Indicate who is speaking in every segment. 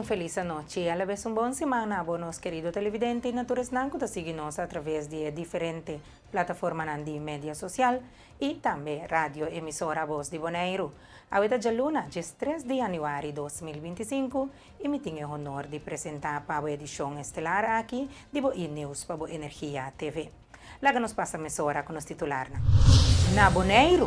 Speaker 1: feliz noche y a la vez un buen semana a buenos queridos televidentes y naturales que seguimos a través de diferentes plataformas de media social y también radio emisora Voz de Bonaire. Ahorita ya luna, 3 de januario de 2025 y me tengo el honor de presentar para la edición estelar aquí de Boi News para Energía TV. La que nos pasa emisora con los titulares. Na Bonaire,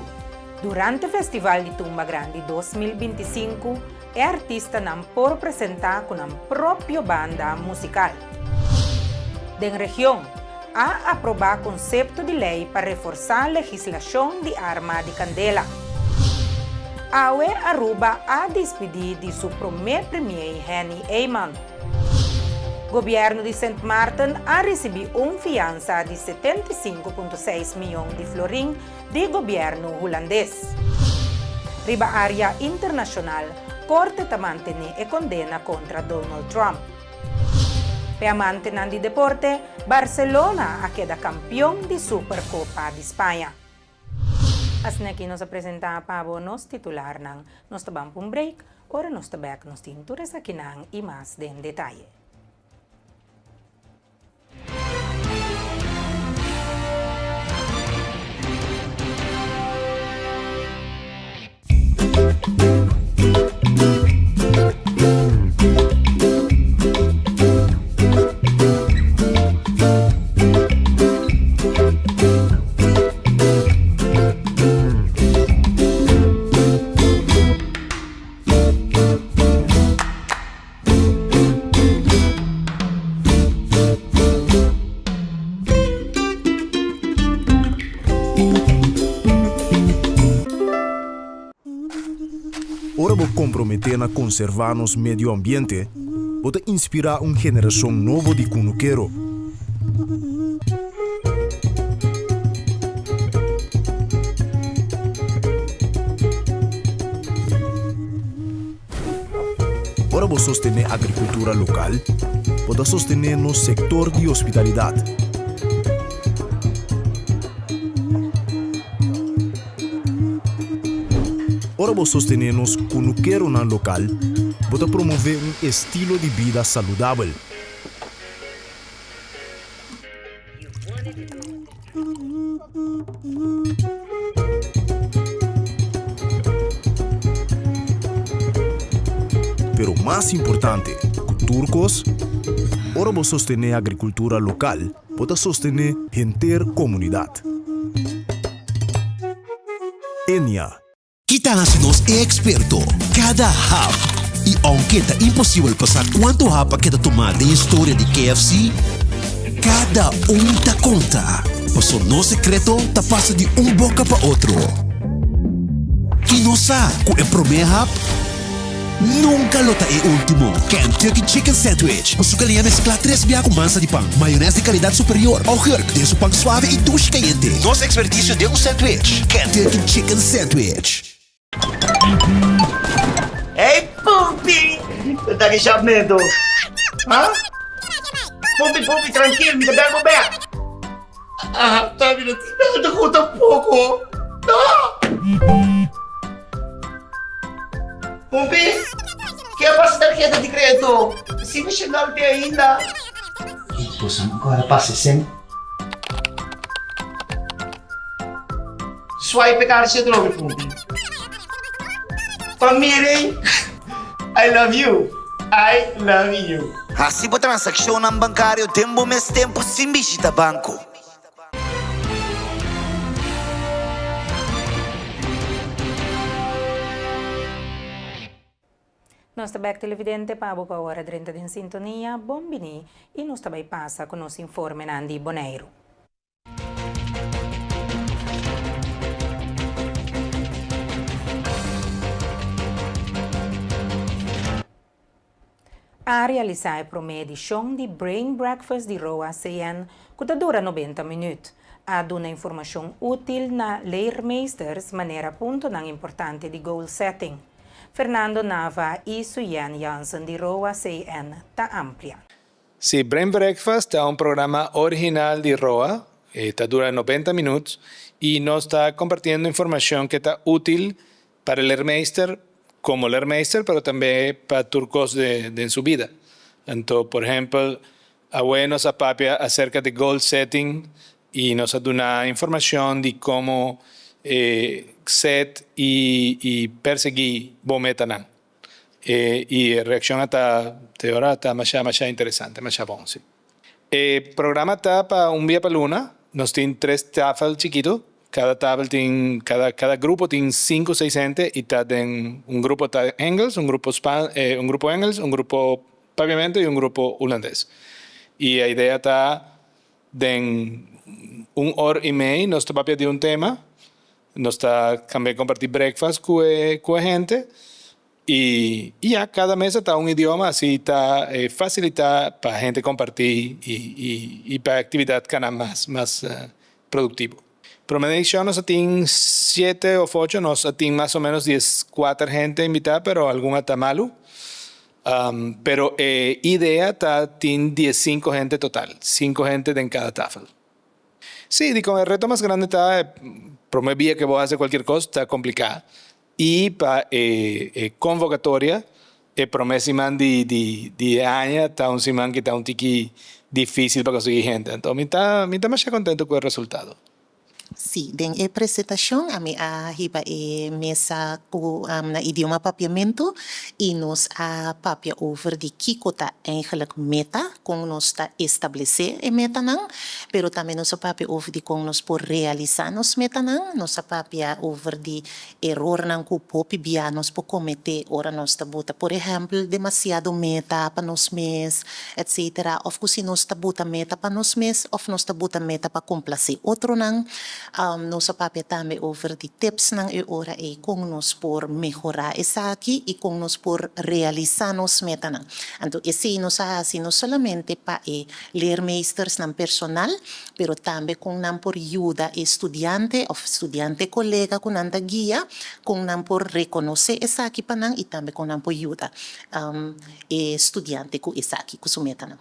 Speaker 1: durante el Festival de Tumba Grande 2025, el artista não por apresentar con una propia banda musical. De región, ha aprobado concepto de ley para reforzar la legislación de arma de candela. AUE Aruba ha despedido de su primer premier Henny Eyman. Gobierno de St. Maarten ha recibido una fianza de 75,6 millones de florín del gobierno holandés. Riba área internacional, Corte está manteniendo e condena contra Donald Trump. Per mantenere il deporte, Barcelona ha queda campeón de Supercopa de España. Así aquí nos presenta para nos titular nang nos tabang un break, ora nos tabak nos tinturas aquí nang y más en detalle.
Speaker 2: Ora vou comprometer na conservar nos medio ambiente, bota inspirar uma geração nova de cunuqueiro. Ora vou sostener a agricultura local, bota sostener no sector de hospitalidade. Ora vou sostener-nos cunuqueiro na local, bota promover um estilo de vida saudável. Pero mais importante, turcos, ora vou sostener a agricultura local, bota sostener a comunidade. Enia.
Speaker 3: Kita nos é experto cada hap. E aunque está impossível passar quanto hap que está tomado em história de KFC, cada tá conta. Passou no secreto, tá passa de boca para outro. E não sabe que o primeiro hap nunca lota é último. Kentucky Chicken Sandwich. O sucalia mescla 3 biá com massa de pão, maionese de qualidade superior, ao herc, de pão suave e duche quente. Nosso expertício de sandwich. Kentucky Chicken Sandwich.
Speaker 4: Hey, Pupi! Você tá chamando? Hã? Pupi, tranquilo, me dá o back. Ah, tá me tirando conta pouco. Não! Pupi, que é para tarjeta de crédito? Se me chegar de ainda. Então, agora passa sempre. Swipe card siya droga, Pupi. Pamiring, I love you. I love you.
Speaker 5: Assim por transação ng bancário, tempo mes tempo sem visita banco.
Speaker 1: Nós também televidente para a hora 30 de sintonia, bombini e nós também passa com os informes de Bonaire. A realizar a primeira edição de Brain Breakfast de Roa CN, que dura 90 minutos. A dar informação útil na leermeesters, maneira ponto na importante de goal setting. Fernando Nava e Suyan Jansen de Roa CN está amplia.
Speaker 6: Sí, Brain Breakfast es un programa original de ROA, dura 90 minutos y nos está compartiendo información que está útil para el leermeester como Lehrmeister, pero también para turcos de su vida. Entonces, por ejemplo, ahora nos apapia acerca de goal setting y nos da una información de cómo set y perseguir bometanán. Y la reacción hasta ahora está más interesante, más bueno. Sí. El programa está para un día para luna. Nos tiene 3 tafel chiquitos. Cada grupo tiene 5 o 6 gente y está en un grupo está Engels, un grupo Engels, un grupo pavimento y un grupo holandés. Y la idea está de 1 hora y media nos está de un tema, nos está también compartir breakfast con la gente y ya cada mes está un idioma así está facilita para gente compartir y para actividad más productivo. Promedio nos tiene 7 o 8, nos tiene más o menos 14 gente invitada, pero alguna está malo. Pero idea tiene 15 gente total, 5 gente en cada tafel. Sí, y con el reto más grande está, promedio que vos haces cualquier cosa, está complicada. Y para convocatoria, promesa de año, está un simán que está un tiki difícil para conseguir gente. Entonces, me está más contento con el resultado.
Speaker 7: Sim, den a apresentação a hiba mesa na idioma papiamento e nos a papia over de kiko tá eigenlijk meta com nos tá estabelecer a meta não, pero também nos a papia over de com nos por realizar nos meta não, nos a papia over de error não que popi bia nos por cometer ora nos tá bota, por exemplo, demasiado meta para nos mês, etc. Of se nos tá bota meta para nos mês, of nos tá bota meta para complacer outro não. Nossa papia também over de tips nang ora com nos por mejorar essa aqui e com nos por realizar nos meta nang. Então esse nos assim não somente para leermeesters nang personal, pero também com nam por ajuda estudante ou estudante colega com nanda guia, com nam por reconhecer essa aqui para nang e também com nam por ajuda estudante com essa aqui com su meta nang.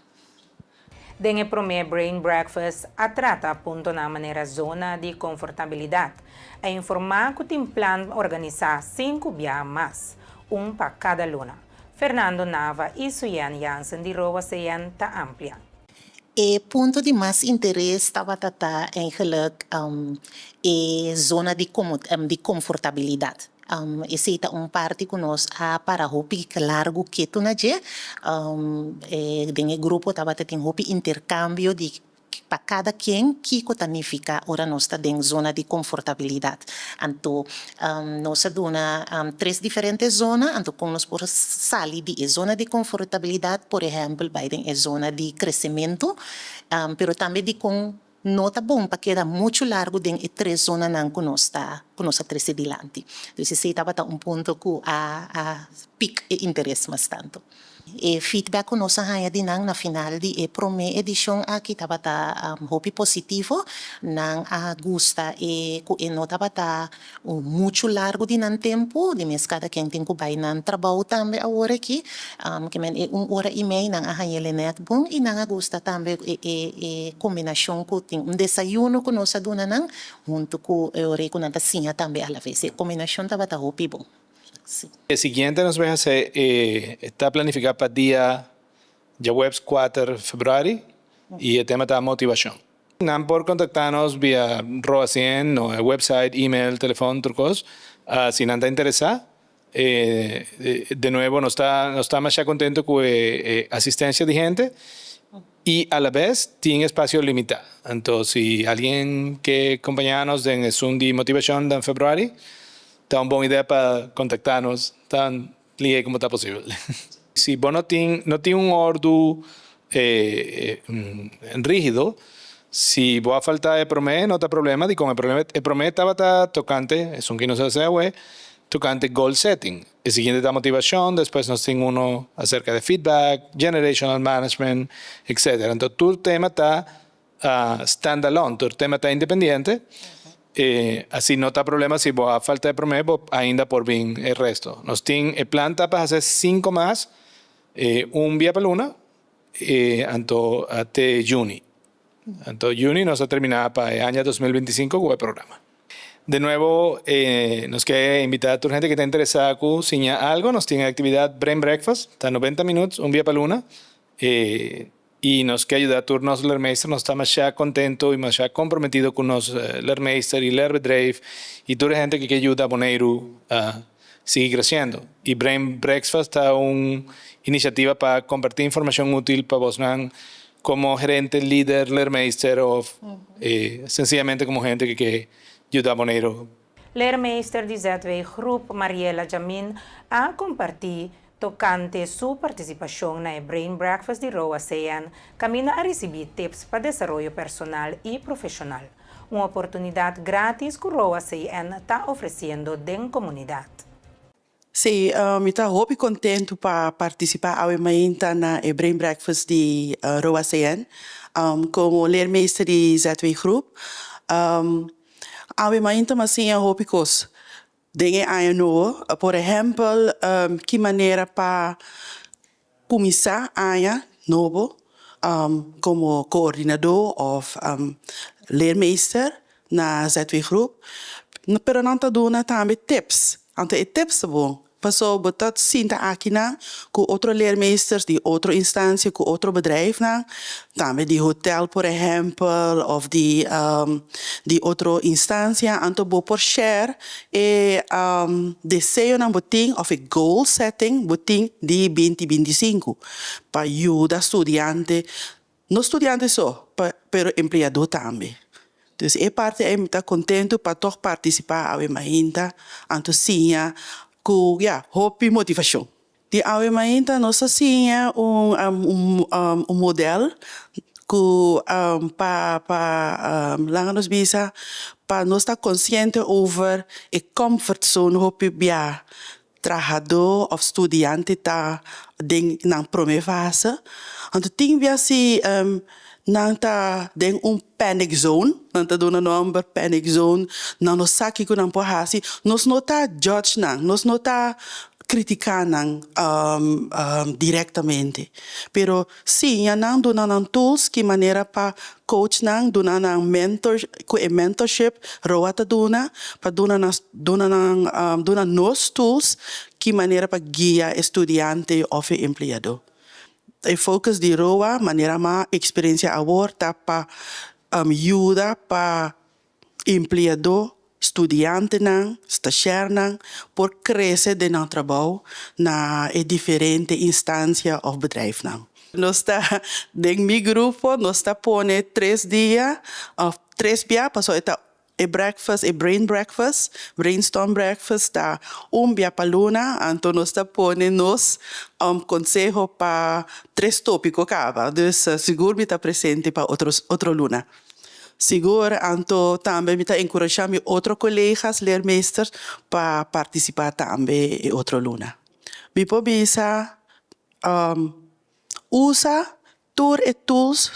Speaker 1: Den el primer Brain Breakfast trata punto na maneira zona de confortabilidade. A informar que tem plan organizar 5 dias mais, para cada luna. Fernando Nava e Suyan Jansen de Roa Seyan ta amplia.
Speaker 7: E ponto de mais interesse estava eigenlijk zona de confortabilidade. Esse é parte que nós para hopi que largo que tu na je den grupo tava tem hopi intercâmbio de para cada quem que significa ora nós está em zona de confortabilidade. Então nós dona 3 diferentes zonas, então como nós por sair de zona de confortabilidade, por exemplo, vai em zona de crescimento, pero também de com nota bom para quedar muito largo em 3 zonas não que nós está três adiante. Então esse estava ponto que pique interesse mais tanto. E feedback que nós ganhamos na final de primeira edição aqui estava hopi positivo, não gusta que não estava muito largo de não tempo, de mês cada quem tem que vai não trabalho também agora aqui, que men 1 hora e meia não ganhamos net bom e não gusta também combinação que tem desayuno que nós dona não, junto com eu reconhece assim também a la vez, combinação estava hopi bom. Sí.
Speaker 6: El siguiente nos va a hacer, está planificado para el día ya webs 4 de febrero y el tema está motivación. Nan por contactarnos vía ROA 100 o el website, email, teléfono, turcos. Si no está interesado, de nuevo nos está más contento con asistencia de gente y a la vez tiene espacio limitado. Entonces, si alguien que acompañarnos en el Zoom de motivación en febrero, está una buena idea para contactarnos, tan libre como está posible. Si vos no tienes un orden rígido, si vos a falta de promedio, no está problema. Con el promedio estaba tocante, es un que no se hace, tocante goal setting. El siguiente está motivación, después nos tiene uno acerca de feedback, generational management, etc. Entonces, tu tema está standalone, tu tema está independiente. Así no está problema si vos a falta de promedio ainda por bien el resto. Nos tiene el plan para hacer 5 más, un día para luna, hasta junio. Entonces junio nos ha terminado para el año 2025 con el programa. De nuevo, nos quiere invitar a toda gente que está interesada en cocinar algo. Nos tiene actividad Brain Breakfast, está 90 minutos, un día para luna. Y nos quiere ayudar a turnos Lehrmeister. Nos está más ya contento y más ya comprometido con los Lehrmeister y Lehrbedrijf. Y toda gente que quiere ayudar a Bonaire a seguir creciendo. Y Brain Breakfast está una iniciativa para compartir información útil para vos como gerente, líder, Lehrmeister o sencillamente como gente que quiere ayudar a Bonaire.
Speaker 1: Leermeester di ZW Groep Mariela Jamin ha compartido tocante su participación en el Brain Breakfast de Roa CN, camina a recibir tips para desarrollo personal y profesional. Una oportunidad gratis que Roa CN está ofreciendo en comunidad.
Speaker 8: Sim, eu estou muito contente para participar aumento na Brain Breakfast de Roa CN, como leermeester de ZW Groep. Aumento, mas sim, eu hoop coisa. Dingen aan je nou, por exemplo, que maneira para começar a novo como coordenador ou leermeester na ZW Groep. Pero não está dando também tips. Ante tips bom. Passou botat sinta aqui na com outro leermeesters de outra instância, com outro bedrijf na, também de hotel, por exemplo, of de outra instância, anto bo por share e desejo na botin of a goal setting botin de 2025 para ajudar estudante, não estudante só, pero empregado também. Dus é parte é muito contente para toch participar ao imaginta, anto sim com hope e motivação. De ao imaginta nós assim modelo que para lá nos bisa para nós estar consciente over a comfort zone hope bia trabalhador ou estudante tá na primeira fase. Anto tem bia se nanta den panic zone, nanta dona number panic zone, não nos saque que não pode assim, nos nota judge nos nota criticar diretamente, pero sim, não dona tools que maneira para coach dona mentorship, roata dona, para dona nos tools que maneira para guiar estudante ou empregado. O focus de ROA, maneira mais experiência agora, para ajuda para empregado, estudante, estagiário, por crescer de nosso trabalho na diferente instância ou bedrijf. Nós está em meu grupo, nós está pondo 3 dias, 3 dias, passou breakfast, brain breakfast, brainstorm breakfast, tá dia para luna, então nós está pondo nos conselho para 3 tópicos cada, dus seguro está presente para outro luna. Seguro, então também está encorajando outros colegas, leermeesters, para participar também em outro luna. Me pobisa usa tools,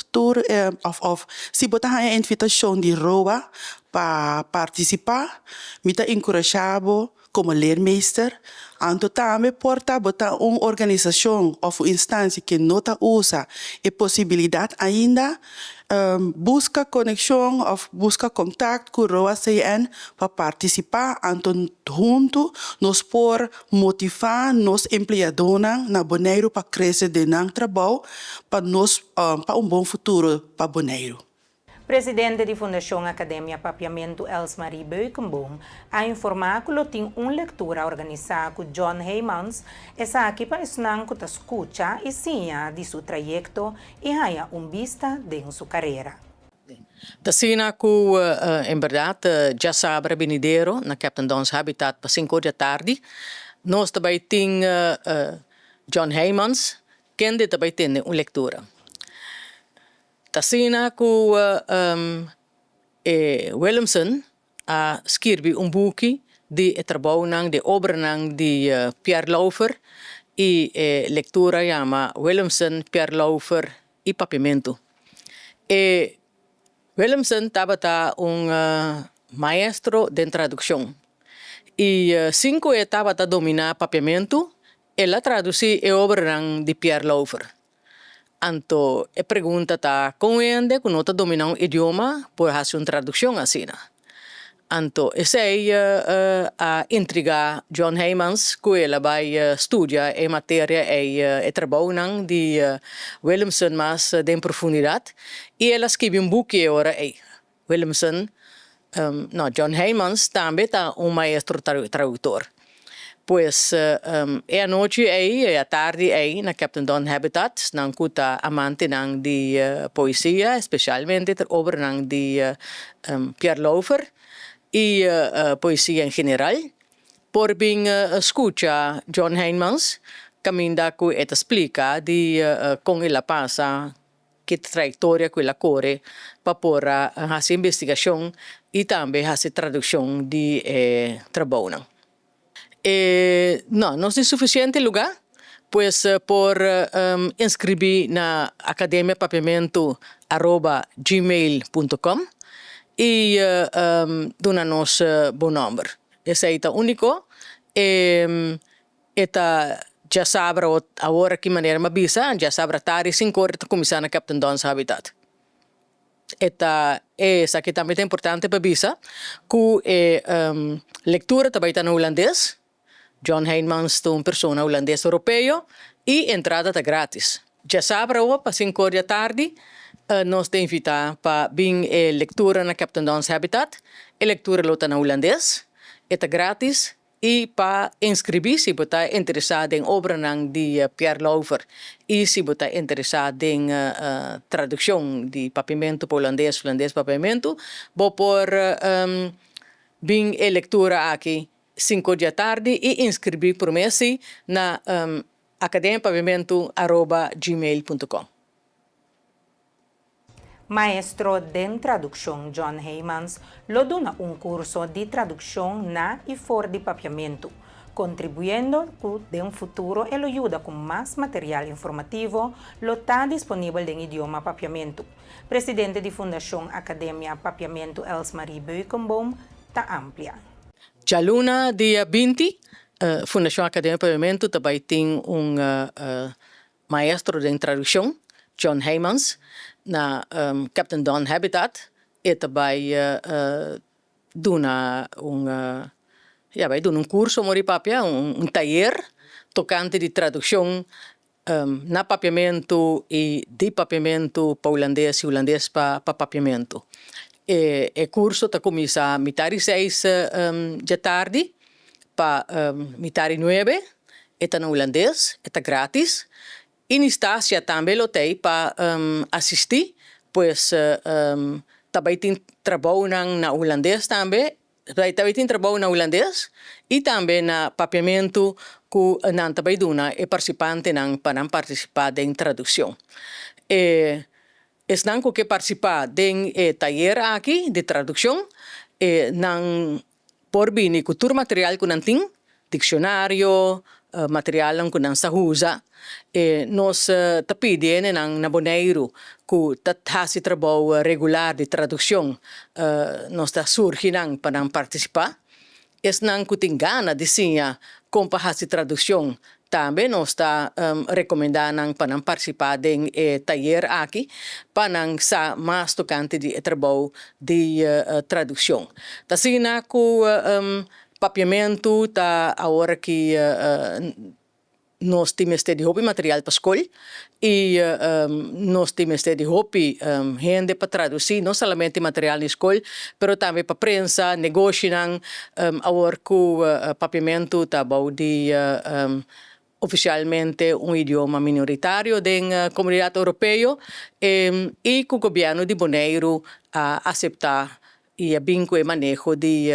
Speaker 8: se botar a invitação de ROA para participar, me está encorajado como leermeester, anto também porta botar uma organização ou instância que não usa a possibilidade ainda busca conexão ou busca contato com ROA CN para participar, anto junto nos por motivar nos empregadores na Bonaire para crescer de nosso trabalho para bom futuro para Bonaire.
Speaker 1: Presidente da Fundação Academia Papiamento Elsmarie Beukenboom ha informado que tem uma leitura organizada com John Heymans, essa aqui para ensinar que escuta e sinha de seu trajeto e haya vista de sua carreira.
Speaker 9: Tasina ku em verdade já sabe benideiro na Captain Don's Habitat para 5 da tarde. Nós também tem John Heymans, quem também tem uma leitura. Tasina ku Williamson a escrever boek de trabalho de obra de Pierre Laufer e leitura chama Williamson, Pierre Laufer e Papiamento. Williamson estava maestro de tradução e 5 estava a dominar Papiamento, ela traduzi a obra de Pierre Laufer. Anto, pergunta tá com ele, que não está dominando o idioma, pode fazer uma tradução assim. Anto, esei a intriga John Heymans, que ela vai studia e matéria e trabalho de Williamson mas de profundidade. E ela escreve book ora Williamson, John Heymans também está maestro tradutor. Pues a noite e a tarde na Captain Don Habitat, nang kuta amante nang di poesia, especialmente over nang di Pierre Laufer e poesia em geral. Por bem escuta John Heymans, caminda ku et explica di com ela passa que trajetória que ela corre para por fazer investigação e também fazer tradução de trabalho. No es suficiente lugar, pues por inscribir na academiapapiamento@gmail.com y donar-nos bom número. Esse é o único. Eta já sabe agora que maneira me avisa, já sabe tarde 5 horas de começar na Captain Don's Habitat. Eta essa que também é importante para avisa, que leitura também está no holandês. John Heymans é uma pessoa holandesa europeu e entrada está grátis. Já sabe, para 5 horas da tarde, nós te invitamos para vir leitura na Captain Don's Habitat. A leitura está na holandês, está grátis e para inscrever-se, se você está interessado em obra de Pierre Laufer e se você está interessado em tradução de papiamento para holandês papiamento, vou por vir a leitura aqui 5 da tarde e inscrever por mês na academiapapiamento@gmail.com.
Speaker 1: Maestro de tradução John Heymans lo dona curso de tradução na e fora de papiamento, contribuindo de futuro e lo ajuda com mais material informativo, lo está disponível em idioma papiamento. Presidente de Fundação Academia Papiamento Elsmarie Beukenboom está amplia.
Speaker 9: Já luna dia 20, Fundação Academia Papiamento também tem maestro de tradução, John Heymans, na Captain Don Habitat, e também dona curso mori papia, taller tocante de tradução na papiamento e de papiamento para holandês e holandês para papiamento. E curso está começa a metade 6 da tarde para metade 9, está no holandês, está grátis. E na estácia também lo tem para assistir, pois também tem trabalho na holandês também, também tem trabalho na holandês e também na papiamento que não também dona e participante para participar em tradução. Não que participar de taller aqui de tradução, não por bem cultura material que não tem, dicionário, material que não se usa, nós te pedimos na Bonaire que faça trabalho regular de tradução, nós está surgindo para participar. Não que tem gana de sim como fazer tradução, também nós está recomendando para participar de taller aqui, para sa mais tocante de trabalho de tradução. Tá assim que papiamento tá agora que nós temos de hobby material para escola e nós temos de hobby gente para traduzir não somente material na escola, mas também para prensa, negócio, agora que papiamento tá bom de oficialmente idioma minoritário da comunidade europeia e que o governo de Bonaire aceitar e bem com o manejo de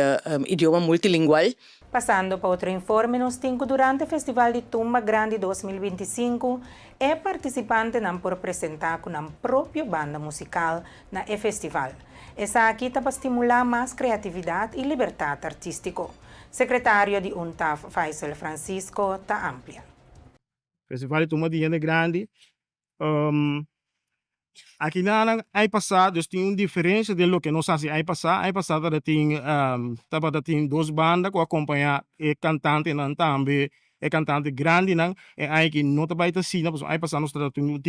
Speaker 9: idioma multilingual.
Speaker 1: Passando para outro informe, nos temos durante o Festival de Tumba Grande 2025, é participante não por apresentar com a própria banda musical na festival. Essa aqui está para estimular mais criatividade e liberdade artística. Secretário de UNTAF, Faisal Francisco, está amplia.
Speaker 10: Festival de Tumba Grande. Aqui na ano passado tem uma diferença de lo que nós fazemos ano passado. Ano passado tem 2 bandas que acompanham o cantante também, o cantante grande e aí que não está assim, porque ano passado nós temos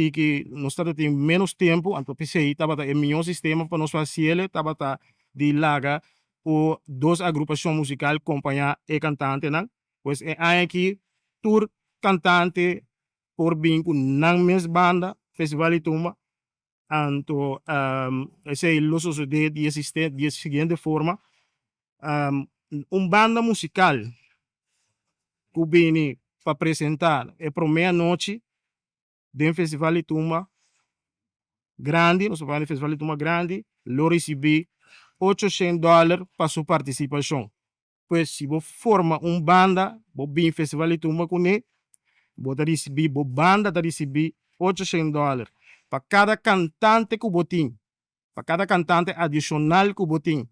Speaker 10: menos tempo, então pensei estava o melhor sistema para nós fazer, estava de larga o dos agrupación musical acompañar el cantante nan pues hay aquí tour cantante por vínculo nan mes banda festival y tumba anto ese lo sucede de siguiente forma un banda musical que viene para presentar a primeira noite de festival de tumba grande, nós vamos festival de tumba grande, lo recebi $800 para sua participação. Pois se você forma banda, você vem festival de tumba com ele, você recebi, você banda tá recebi $800 para cada cantante que você tem, para cada cantante adicional que você tem,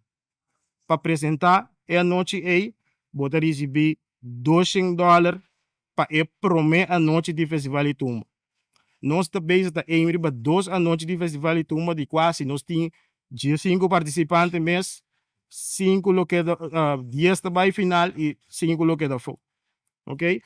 Speaker 10: para apresentar a noite aí, você recebi $200 para a primeira noite de festival de tumba. Nós também estamos para 2 noites de festival de tumba de quase, nós temos 5 participantes mês, 5 lo que 10 também final e 5 lo que da fora. Ok?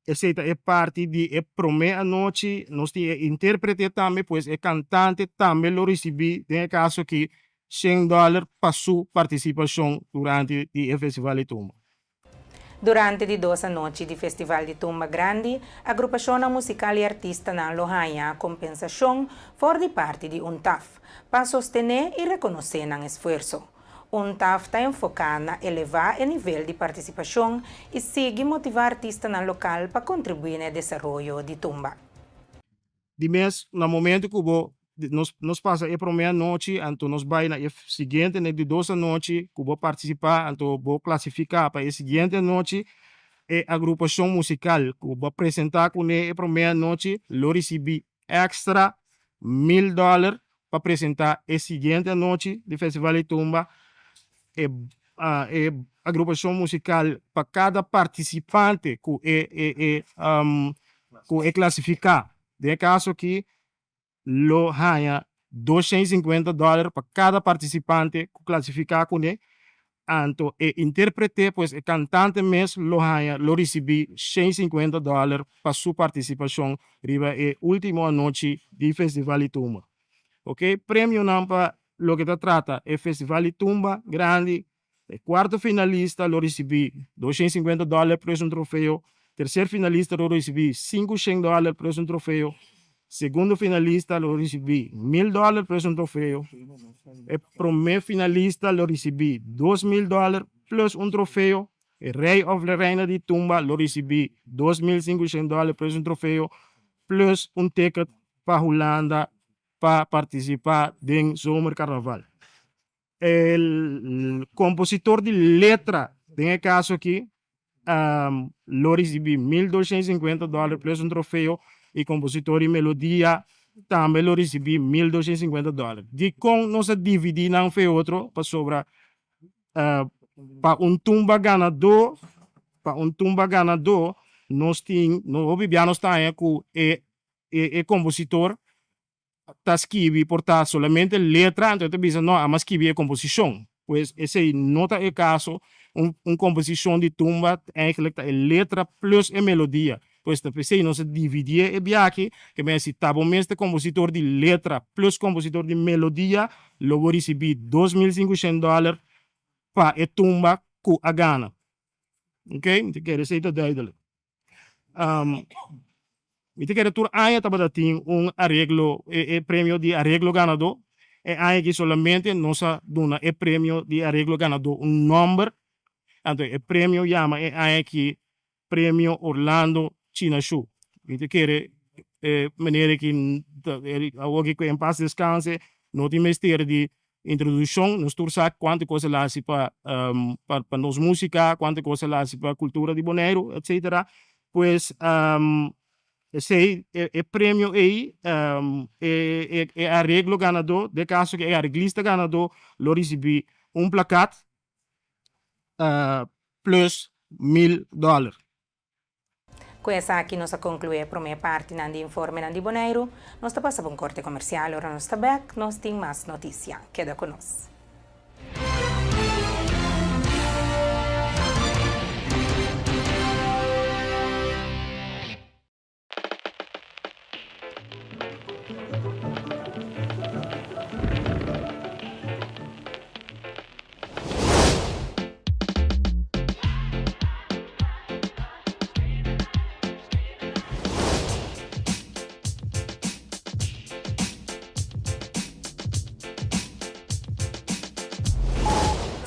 Speaker 10: Essa é parte de primeira noite, nós temos intérprete também, pois é cantante também lo recebi, tem caso que $100 para sua participação durante o festival de tumba.
Speaker 1: Durante di 2 noci di Festival di Tumba Grandi, agrupazione musicale e artista na lohaya compensação for di parte di UNTAF, para sostener e reconhecer ang esforço. UNTAF está enfocada na elevar o nível de participação e sigue motivar artistas na local para contribuir no desenvolvimento de Tumba.
Speaker 10: De mês, no momento que nós passa a primeira noite, então nós vai na seguinte, de 2 noites, que vou participar, então vou classificar para a seguinte noite, a agrupação musical que vou apresentar com a primeira noite, eu recebi extra $1,000 para apresentar a seguinte noite do Festival de Tumba, a agrupação musical para cada participante que é classificar. De caso que lo ganha $250 para cada participante que classificar com ele. Então, o intérprete, pues, o cantante mesmo, lo recebi $150 para sua participação riba a última noite do Festival de Tumba. Ok? Prêmio nampa, lo que trata, é Festival de Tumba grande. O quarto finalista, lo recebi $250 por troféu. Terceiro finalista, lo recebi $500 por troféu. Segundo finalista, lo recebi $1,000 por troféu. O primeiro finalista, lo recebi $2,000 plus troféu. O rei of la reina de tumba, lo recebi $2,500 por troféu, plus ticket para Holanda para participar do Zomer Carnaval. O compositor de letra, tem caso aqui, lo recebi $1,250 plus troféu. E compositor de melodia também lo recebi $1,250. De com nós dividir não foi outro para sobra para tumba ganador nós tem no bibiano está com e compositor tá escrever portar somente letra então bisa não mas escrever composição pois esse nota é caso composição de tumba eigenlijk é letra plus e melodia. Pois tá pensei nós dividir e biaki que bem se tá bom mesmo compositor de letra plus compositor de melodia lo vou receber $2,500 para a tumba com a gana. Ok? Então quer dizer isso duidelijk. Então quer dizer aí tá para ter arreglo prêmio de arreglo ganador e aí que solamente nós dona prêmio de arreglo ganador número então o prêmio chama aí que prêmio Orlando China Show. Então quer maneira que alguém que em paz descanse não tem mistério de introdução nos tursa quanto coisa lá se para nos música quanto coisa lá se para cultura de Bonaire etc. Pues esse prêmio aí é arreglo ganador de caso que é arreglista ganador lo recebi placat plus $1,000.
Speaker 1: Questa aqui nós conclui a primeira parte do informe de Bonaire. Nós passamos um corte comercial, agora nós estamos back, nós temos mais notícias. Queda conosco.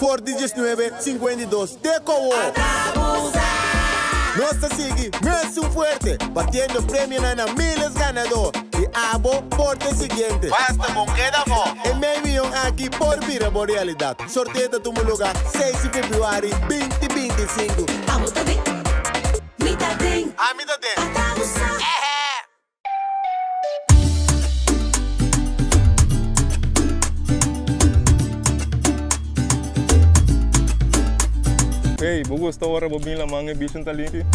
Speaker 11: por 1952 de Cobo. Nuestra sigue, más un fuerte, batiendo premio a miles ganador. Y abo por el siguiente.
Speaker 5: Basta con queda mo.
Speaker 11: En medio aquí por vida por realidad. Sorteo de tu lugar 6 de febrero 2025.
Speaker 10: Hey, vou gostar agora de vir lá manga bicho talento.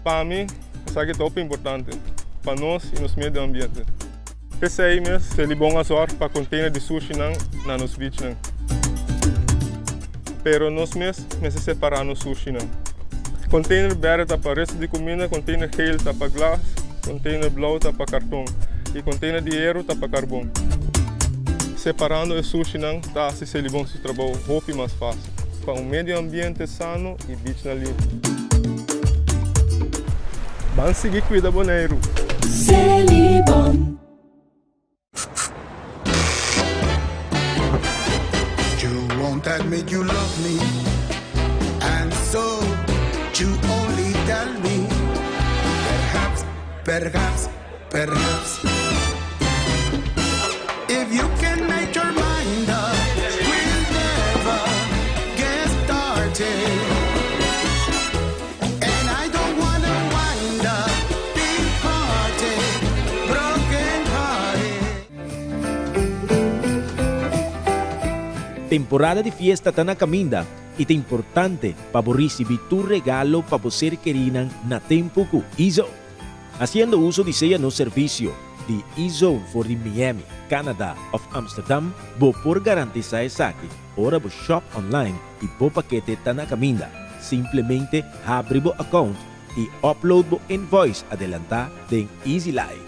Speaker 10: Para mim, isso aqui é top importante para nós e nos meio ambiente. Pensei mesmo, se ele bom a sorte para container de sushi na nos beach não. Pero nós mesmo separar no sushi não. Container verde tá para resto de comida, container geel tá para glas, container blauw tá para cartão e container de hierro tá para carvão. Separando o sushi não, tá se ele bom se trabalho roupa mais fácil. Para um meio ambiente sano e beach na limpo. Vamos seguir cuida boneiro.
Speaker 12: Celibon.
Speaker 11: You won't admit you love me, and so you only tell me. Perhaps, if you can make your mind up, we'll never get started. And I don't wanna wind up big hearted, broken hearted.
Speaker 13: Temporada de fiesta está na caminda e é importante para receber tu regalo para você querer na tempo com Izo. Haciendo uso de seu no serviço de Izo for the Miami, Canada of Amsterdam, vou por garantizar saque. Ora vou shop online e vou paquete está na caminda. Simplesmente abre o account e upload o invoice adelantar em Easy Life.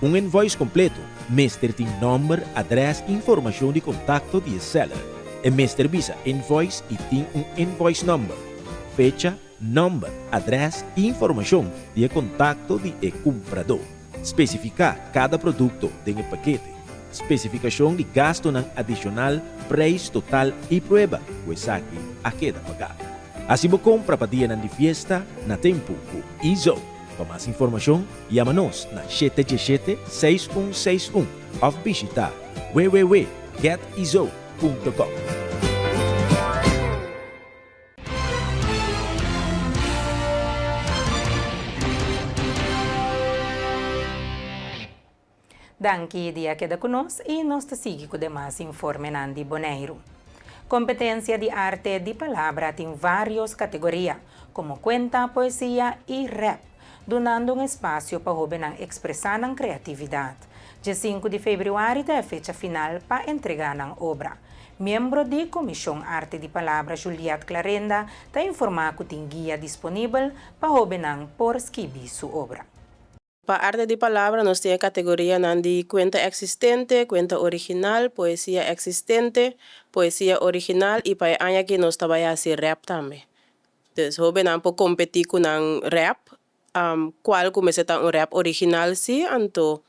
Speaker 13: Um invoice completo, Mr. tem número, adresse e informação de contato de seller. E Mr. visa invoice e tem invoice number, fecha, número, adresse e informação de contato de comprador. Especificar cada produto do paquete. Especificação de gasto adicional, preço total e prueba, pois aqui a queda pagar. Assim você compra para dia de fiesta na tempo com Izo. Para mais informação, chama-nos na 717-6161 ou visita www.getizo.com.
Speaker 1: Danke dia queda conosco e nós te sigue com demais informe Nandi Boneiro. Competência de arte de palavra tem várias categorias, como cuenta, poesia e rap, donando um espaço para jovens expressar a criatividade. Dia 5 de fevereiro é a fecha final para entregar a obra. Membro da Comissão Arte de Palavra, Juliette Clarenda, está informado que tem guia disponível para jovens por escrever sua obra.
Speaker 14: Para arte de palavra, nós temos a categoria de cuenta existente, cuenta original, poesia existente, poesia original e para aña que nós trabalhamos rap também. Então, jovem não pode competir com rap, qual começa a rap original, sim, então,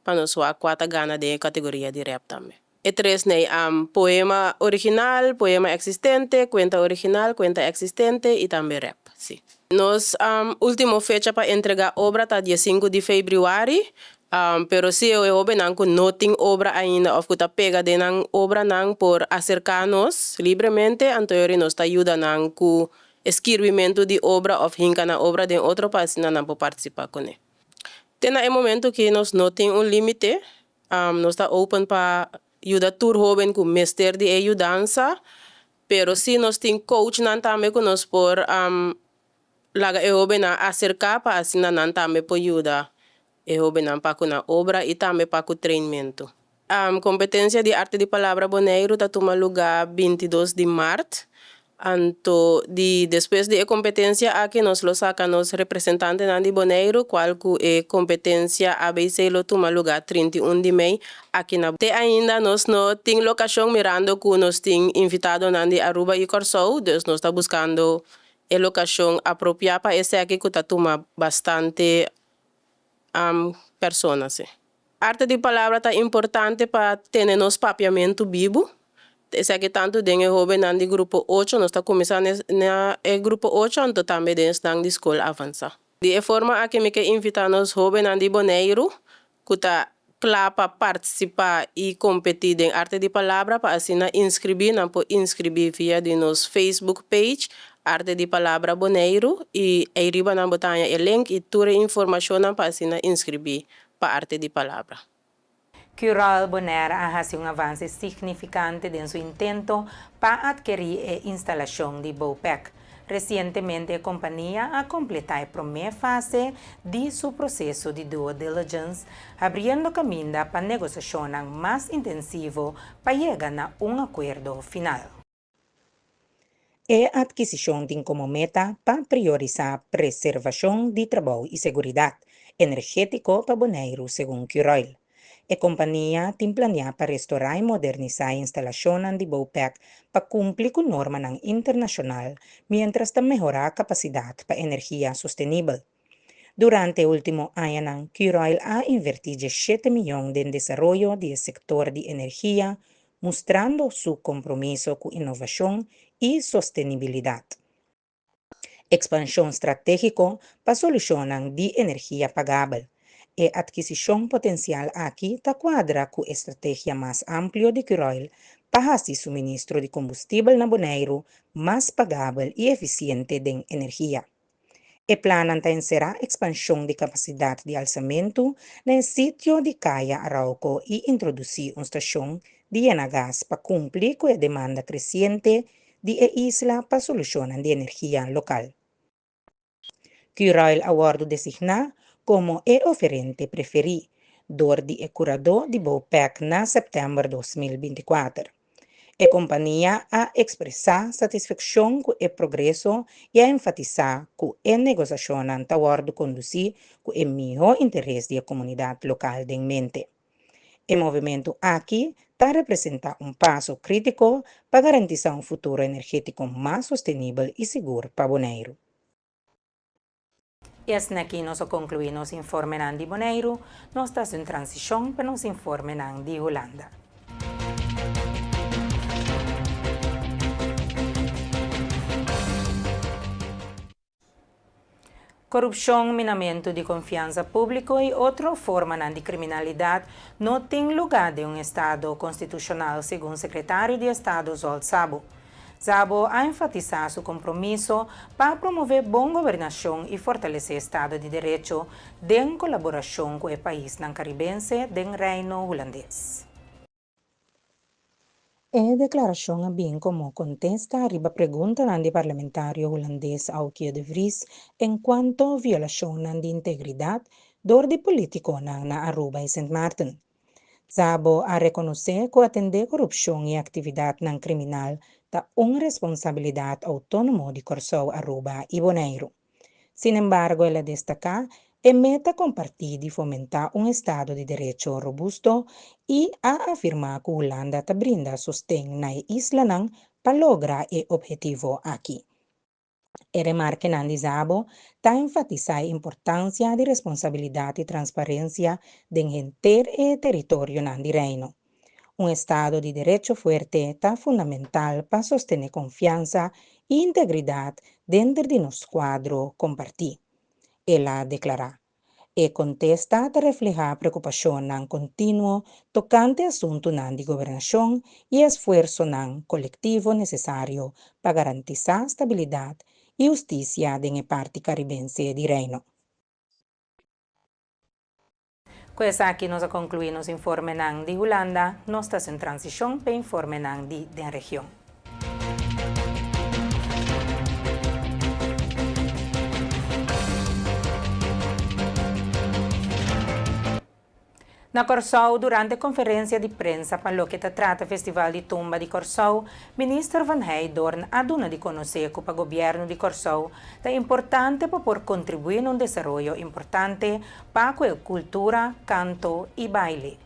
Speaker 14: para nós a quatro gana de categoria de rap também. E três, poema original, poema existente, cuenta original, cuenta existente e também rap, sim. Nos última fecha para entregar obra está dia 5 de fevereiro, pero se eu não tem obra ainda, ou que está pega de obra por acercar-nos livremente, então nos ajuda com escrevimento de obra ou hinca na obra de outro país não pode participar com ele. Tem um momento que nós não tem limite, nós está open para ajudar tur jovem com mestre de ajudança, pero se nós tem coach não também com nós por laga jovem acercar para assim não também pode ajudar jovem para com a obra e também para com o treinamento. Competência de arte de palavra Boneiro está tomando lugar 22 de março. Então, depois de competência aqui nós lo sacamos representantes de Boneiro, qual é competência ABC lo toma lugar 31 de maio aqui na. Te ainda nós não tem locação mirando que nós tem invitado de Aruba e Corsou, então nós está buscando a locação apropriada para esse aqui que está toma bastante pessoas. Arte de palavra está importante para ter nos papiamento vivo. Esa que tanto den el joven en el grupo 8, nos está comenzando en el grupo 8, entonces también están en la escuela avanzada. De forma a que me invitar a los jóvenes de Bonaire, que está claro para participar y competir en arte de palabra, para así inscribir, no puede inscribir vía de nos Facebook page, Arte de Palabra Bonaire, y arriba na botanha el link y toda información para así inscribir para Arte de Palabra.
Speaker 1: Curral Bonaire ha hecho un avance significante en su intento para adquirir la instalación de BOPEC. Recientemente, la compañía ha completado la primera fase de su proceso de due diligence, abriendo camino para negociaciones más intensivas para llegar a un acuerdo final. La adquisición tiene como meta para priorizar preservación de trabajo y seguridad energética para Bonaire, según Curral. La compañía tiene planeado para restaurar y modernizar instalaciones de BOPEC para cumplir con normas internacionales, mientras mejorar la capacidad para energía sostenible. Durante el último año, Curral ha invertido 7 millones en desarrollo del sector de energía, mostrando su compromiso con innovación y sostenibilidad. Expansión estratégica para soluciones de energía pagable. La adquisición potencial aquí está cuadra con la estrategia más amplia de Curral para hacer suministro de combustible en Bonaire más pagable y eficiente de energía. El plan encerra expansión de capacidad de alzamiento en el sitio de Caya Arauco y introducir una estación de gas para cumplir con la demanda creciente de la isla para soluciones de energía local. Curral ha designado como el oferente preferido del curador de BOPEC en septiembre de 2024. La compañía ha expresado satisfacción con el progreso y ha enfatizado que la negociación ha conducir con el mejor interés de la comunidad local en mente. El movimiento aquí representa un paso crítico para garantizar un futuro energético más sostenible y seguro para Bonaire. Y hasta aquí nos concluimos informe de Bonaire, nos estamos en transición para nos informe de Holanda. Corrupción, minamiento de confianza público y otras formas de criminalidad no tienen lugar en un Estado constitucional, según secretario de Estado Zsolt Szabo. Szabo ha enfatizado su compromiso para promover buena gobernación y fortalecer el Estado de Derecho en colaboración con el país caribense del Reino Holandés. La declaración bien como contesta arriba pregunta del parlamentario holandés Auke de Vries en cuanto a violación de integridad de orden político en Aruba y Sint Maarten. Szabo ha reconocido que atender corrupción y actividad criminal es una responsabilidad autónoma de Curaçao, Aruba y Bonaire. Sin embargo, él destaca la meta compartida de fomentar un Estado de Derecho robusto y ha afirmado que Holanda te brinda sostén en la isla para lograr el objetivo aquí. El remarque de Szabo enfatiza la importancia de responsabilidad y transparencia en el territorio del reino. Un Estado de Derecho fuerte es fundamental para sostener confianza e integridad dentro de nuestro cuadro compartido. Ella declara. El contesta refleja preocupación continua tocante asunto de gobernación y esfuerzo colectivo necesario para garantizar estabilidad y justicia en la parte caribense del reino. Pues aquí nos concluimos informe de Holanda, nos estamos en transición para informe de la región. Na Curaçao, durante a conferência de prensa para o que trata o Festival de Tumba de Curaçao, ministro Van Heijdoorn ha dado de conhecer que para o governo de Curaçao é importante para contribuir num desenvolvimento importante para a cultura, canto e baile.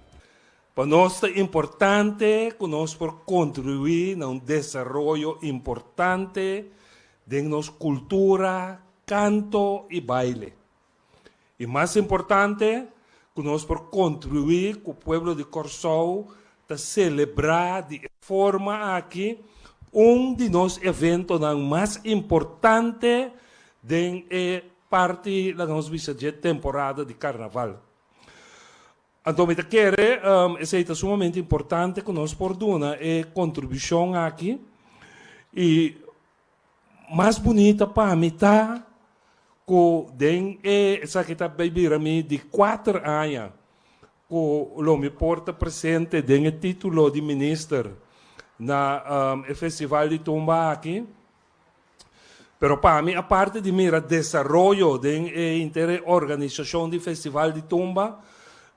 Speaker 15: Para nós é importante que nós por contribuir num desenvolvimento importante de nossa cultura, canto e baile. E mais importante, que nós por contribuir com o povo de Curaçao te celebrar de forma aqui de nos eventos mais importante de parte da nossa temporada de carnaval. Então, me quero, é sumamente importante que nós podemos contribuição aqui e mais bonita para mim tá que essa que está bebendo de 4 anos que o me porta presente den título de ministro na festival de Tumba aqui. Pero para mim, a parte de mira desenvolvimento da inteira organização do festival de Tumba,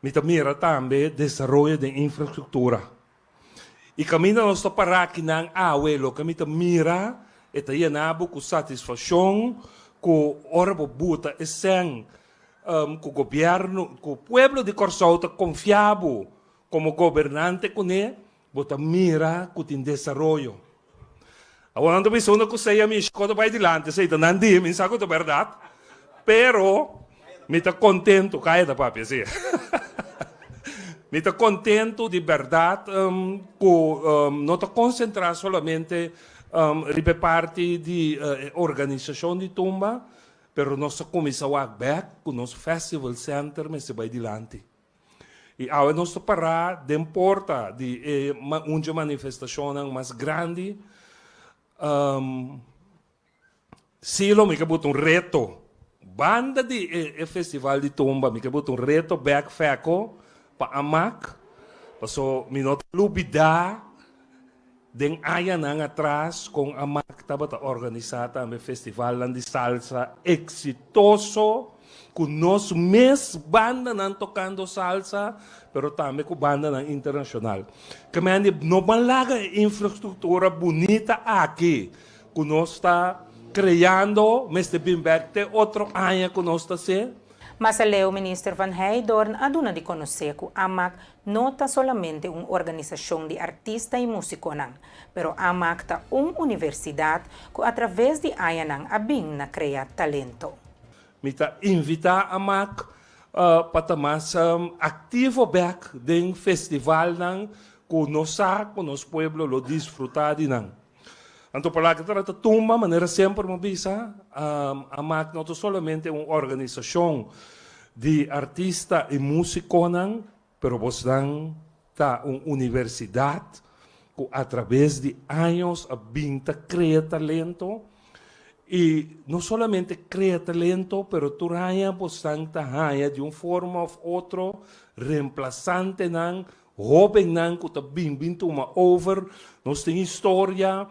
Speaker 15: me mira também desenvolvimento da infraestrutura. E caminho nós para aqui na abuelo, que me mira eta yanabo com satisfação, com ora buta e sem com o governo, com o pueblo de Corsauta confiável como governante com ele, bota mira com o desenvolvimento. Agora não estou pensando que sei a minha escola vai adiante, sei que não digo, me saco de verdade, pero me está contento, cai da papi, assim. Me está contento de verdade que não está concentrado solamente ribe parte de organização de Tumba, pero nossa comissão back com nosso festival center me se vai adiante. E agora nós parar de importa de uma manifestação mais grande. Silo me cabut reto. Banda de festival de Tumba me cabut reto back feco pa amak. Paso minot lubida den aya nang atrás com amak taba ta organizada me festival de salsa exitoso com nós mes banda nan tocando salsa, pero também com banda nan internacional. Kami no malaga infraestrutura bonita aqui, que nós está criando, mas de bimberte outro ano que nós está se.
Speaker 1: Mas o ministro Van Heydorn aduna de conhecer que AMAC não está solamente uma organização de artistas e músicos, pero AMAC está uma universidade que através de Ayanang abing na criar talento.
Speaker 15: Mita invitar AMAC para mais ativo back den festival nang que nos pueblo lo disfrutar de nang. Então, para que trata Tumba, maneira sempre me visa, AMAC não é solamente uma organização de artistas e músicos, pero vos dan uma universidade que, através de anos, a vinta cria talento. E não solamente cria talento, pero tu raya vos dan tahaya de uma forma ou outra, reemplazante nang, jovem nang, que está bem uma over, nós tem história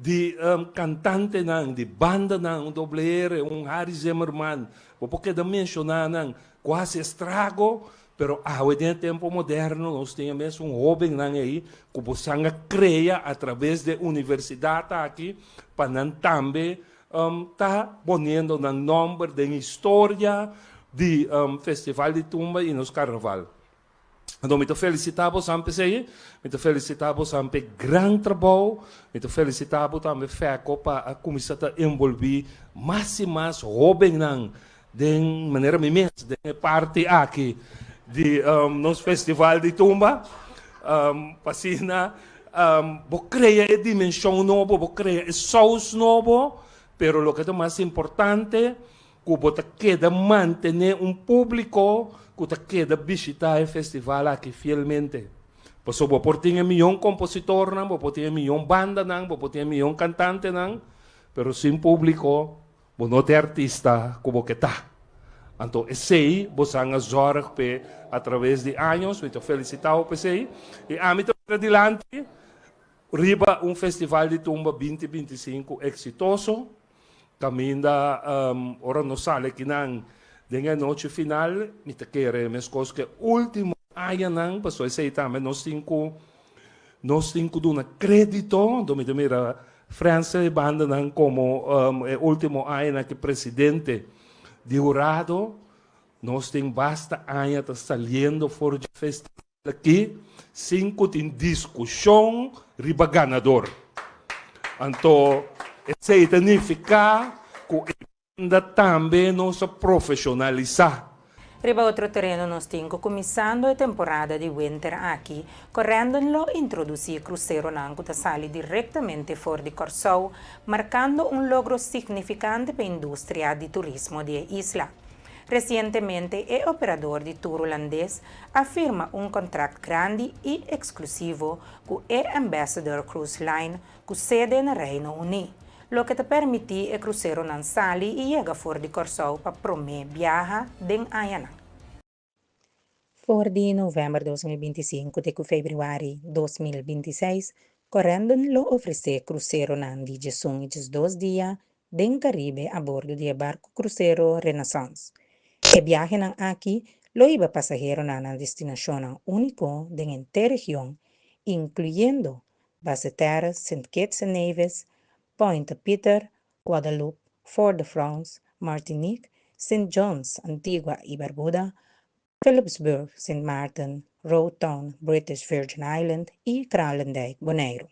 Speaker 15: de cantante nang, de banda nang, doble R, Harry Zimmerman, porque da mencionar nang, quase estrago, pero hoje em tempo moderno nós temos mesmo jovem nang aí, que você cria através da universidade aqui, para não também tá ponendo no nome da história de Festival de Tumba e nos Carnaval. Então, muito felicitamos sempre aí, muito felicitamos sempre grande trabalho, muito felicitamos também FECO para começar a envolver mais e mais jovens de maneira imensa, de parte aqui de nosso Festival de Tumba, para vou criar a dimensão nova, vou criar a sauce nova, pero lo que é mais importante, que você queda manter público que queda visitar o festival aqui fielmente. Porque você tem milhão compositor, você tem milhão banda, você tem milhão cantante, pero sem público, você não tem artista como que está. Então, esse você a zorg através de anos, muito felicitado por esse. E a mim adiante, riba festival de Tumba 2025 exitoso. Caminda, ora não sale que não denga noite final, me te quero, mas coisa que último ano não, passou esse aí também nós temos do crédito, do me mira França e banda não como último ano que presidente de jurado, nós temos basta ano tá saliendo for de festival aqui, 5 tem discussão riba ganador. Então isso significa que ainda também nos profissionalizar.
Speaker 1: Riba outro terreno nós temos começando a temporada de winter aqui, correndo-lo introduzir cruzeiro nanco que sale diretamente fora de Corsou, marcando logro significante para a indústria de turismo da isla. Recentemente, o operador de tour holandês afirma contrato grande e exclusivo com a Ambassador Cruise Line, com sede no Reino Unido, lo que te permite o cruzeiro não sali e chega fora de Corsou para promover viaja den Ayana. For de novembro 2025 até fevereiro 2026, correndo lo oferecer cruzeiro nan de 2 dias den Caribe a bordo de barco cruzeiro Renaissance. E viaje nan aqui lo iba pasajero nan a destinación único de esta región, incluyendo Basseterre, St. Kitts and Nevis, Pointe-à-Pitre, Guadeloupe, Fort-de-France, Martinique, St. John's, Antigua y Barbuda, Philipsburg, St. Martin, Roatan, British Virgin Island y Kralendijk, Bonaire.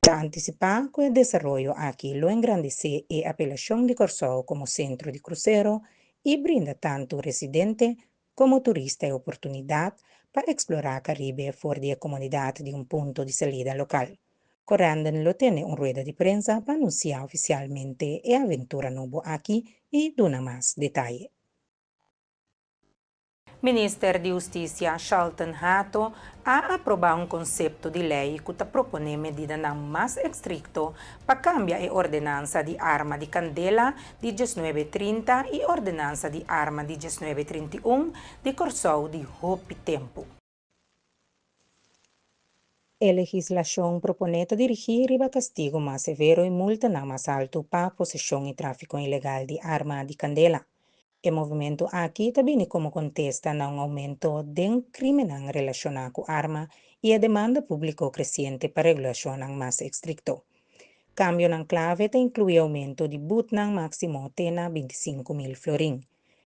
Speaker 1: Para anticipar que el desarrollo aquí lo engrandece la apelación de Corsou como centro de crucero y brinda tanto residente como turista oportunidad para explorar Caribe fuera de la comunidad de un punto de salida local. Correnden lo tiene rueda de prensa para anunciar oficialmente la aventura nuevo aquí y dona más detalle. Ministro de Justiça Charlton Hato ha aprobado concepto de lei que propone medida mais estricto para cambiar a ordenança de arma de candela de 1930 e ordenança de arma de 1931 de Corsou de roupa tempo. A legislação propone dirigir riba castigo mais severo e multa mais alto para possessão e tráfico ilegal de arma de candela. O movimento aqui também como contesta um aumento de crime relacionado com arma e a demanda pública crescente para regulação mais estricto. Cambio na clave inclui aumento de but máximo tena 25.000 florin,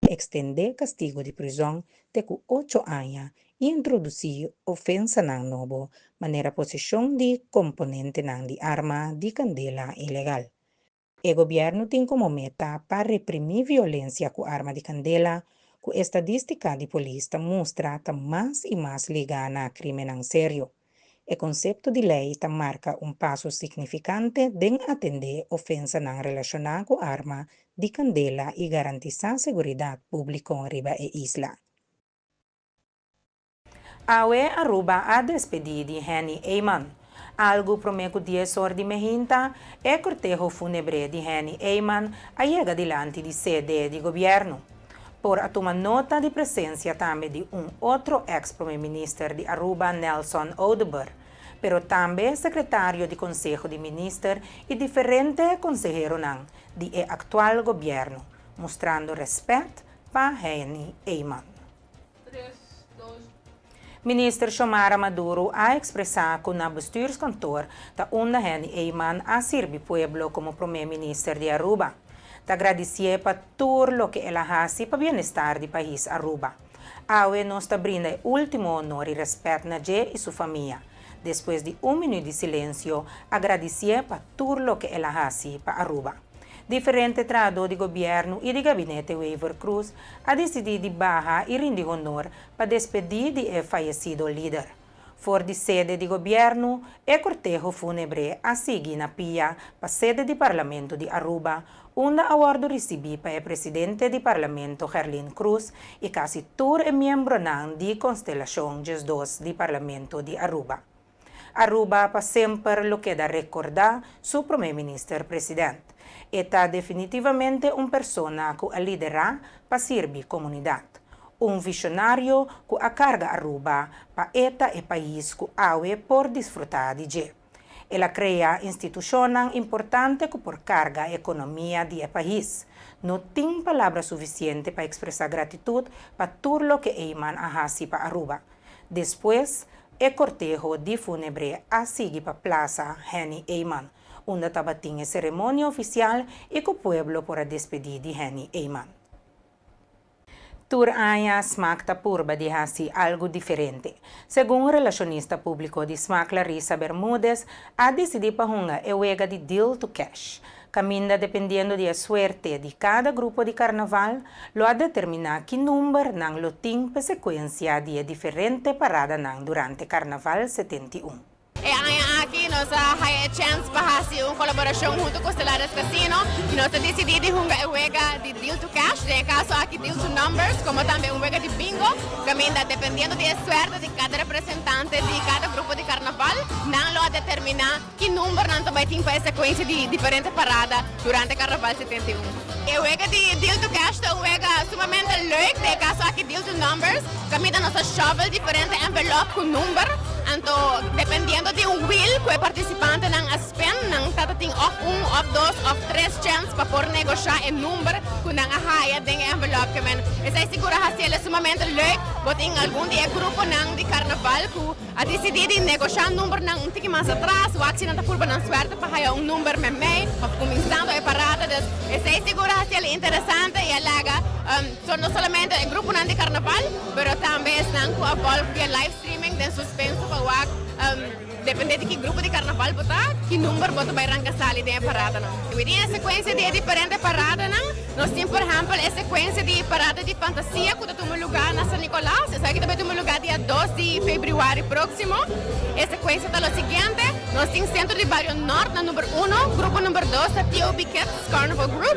Speaker 1: extender castigo de prisão de 8 anos e introduzir ofensa novo, maneira possessão de componente de arma de candela ilegal. O governo tem como meta para reprimir violência com arma de candela, com estadística de polícia mostra mais e mais ligada a crime sério. O conceito de lei marca passo significante de atender ofensa relacionada com arma de candela e garantizar segurança pública riba e isla. Awe Aruba a despedir de Henny Eyman. Algo promete 10 horas de mehinta, o cortejo fúnebre de Henny Eyman llega delante de sede de governo. Por a tomar nota de presença também de outro ex-primeiro-ministro de Aruba, Nelson Odeber, pero também secretário de Conselho de Ministros e diferentes conselheiros de atual governo, mostrando respeito para Henny Eyman. Ministro Xiomara Maduro ha expressado que na bestuurskantoor da onda Henny Eyman a servir pueblo como primeiro-ministro de Aruba. Te agradecer para tudo lo que ela hace para o bem-estar do país Aruba. Awe nos brinda o último honor e respeito na e sua família. Depois de minuto de silêncio, agradecer para tudo lo que ela hace para Aruba. Diferente trado de governo e de gabinete Weaver Cruz a decidir de barra e render honor para despedir de falecido líder. For de sede de governo, o cortejo fúnebre a seguir na pia para sede do Parlamento de Aruba, onde awardo recebi para o presidente do Parlamento Gerlin Cruz e quase todo o membro de constelação GES2 do Parlamento de Aruba. Aruba para sempre lo queda recordar seu primeiro-ministro presidente. Está definitivamente persona que lidera para servir comunidade. Visionário que a carga Aruba para eta e país que awe por desfrutar de je. Ela cria instituição importante que por carga a economia do país. Não tem palavra suficiente para expressar gratitude para tudo o que Eyman hace para Aruba. Depois, o cortejo de fúnebre a seguir para a Plaza Henny Eyman, onde estava a cerimônia oficial e que o pueblo por despedir de Henny Eyman. Tur aya SMAC purba de hasi algo diferente. Segundo o relacionista público de SMAC, Larissa Bermúdez, a decidir para hunga e wega de deal to cash. Caminda dependiendo de suerte de cada grupo de carnaval, lo a determinar que número nang lo ting per sequência de diferente parada nang durante Carnaval 71.
Speaker 16: Aqui nós temos a chance para fazer uma colaboração junto com o Stellaris Casino e nós decidimos jogar de deal to cash, de caso aqui deal to numbers, como também um de bingo, que dependendo da sorte de cada representante de cada grupo de carnaval, não lo determinar que número não vai ter para sequência de diferentes paradas durante Carnaval 71. O jogo de deal to cash é um jogo sumamente leuk, de caso aqui deal to numbers, que nós shovel diferentes envelopes com número. Então, dependendo de wheel que o participante não spend, não está tendo of 1, of 2, of 3 chances para por negociar o número que não há dentro do envelope. Isso é seguro que é sumamente leuk, porque em algum dia grupo não de carnaval que a decidir negociar número não um pouquinho mais atrás, o accidente está por não suerte para um número mais meio, ou começando a parada. Isso é seguro que é interessante e é legal. Não somente o grupo não de carnaval, mas também estão com a volta via live streaming de suspenso para depende de que grupo de carnaval botar, que número botar vai arrancar sali de parada não. E tem a sequência de diferentes paradas não. Nós temos, por exemplo, a sequência de parada de fantasia que toma lugar na São Nicolás. Isso aqui também toma lugar dia 2 de fevereiro próximo. A sequência é o seguinte: nós temos Centro de Barrio Norte na número 1, grupo número 2 da T.O.B. Kids Carnival Group,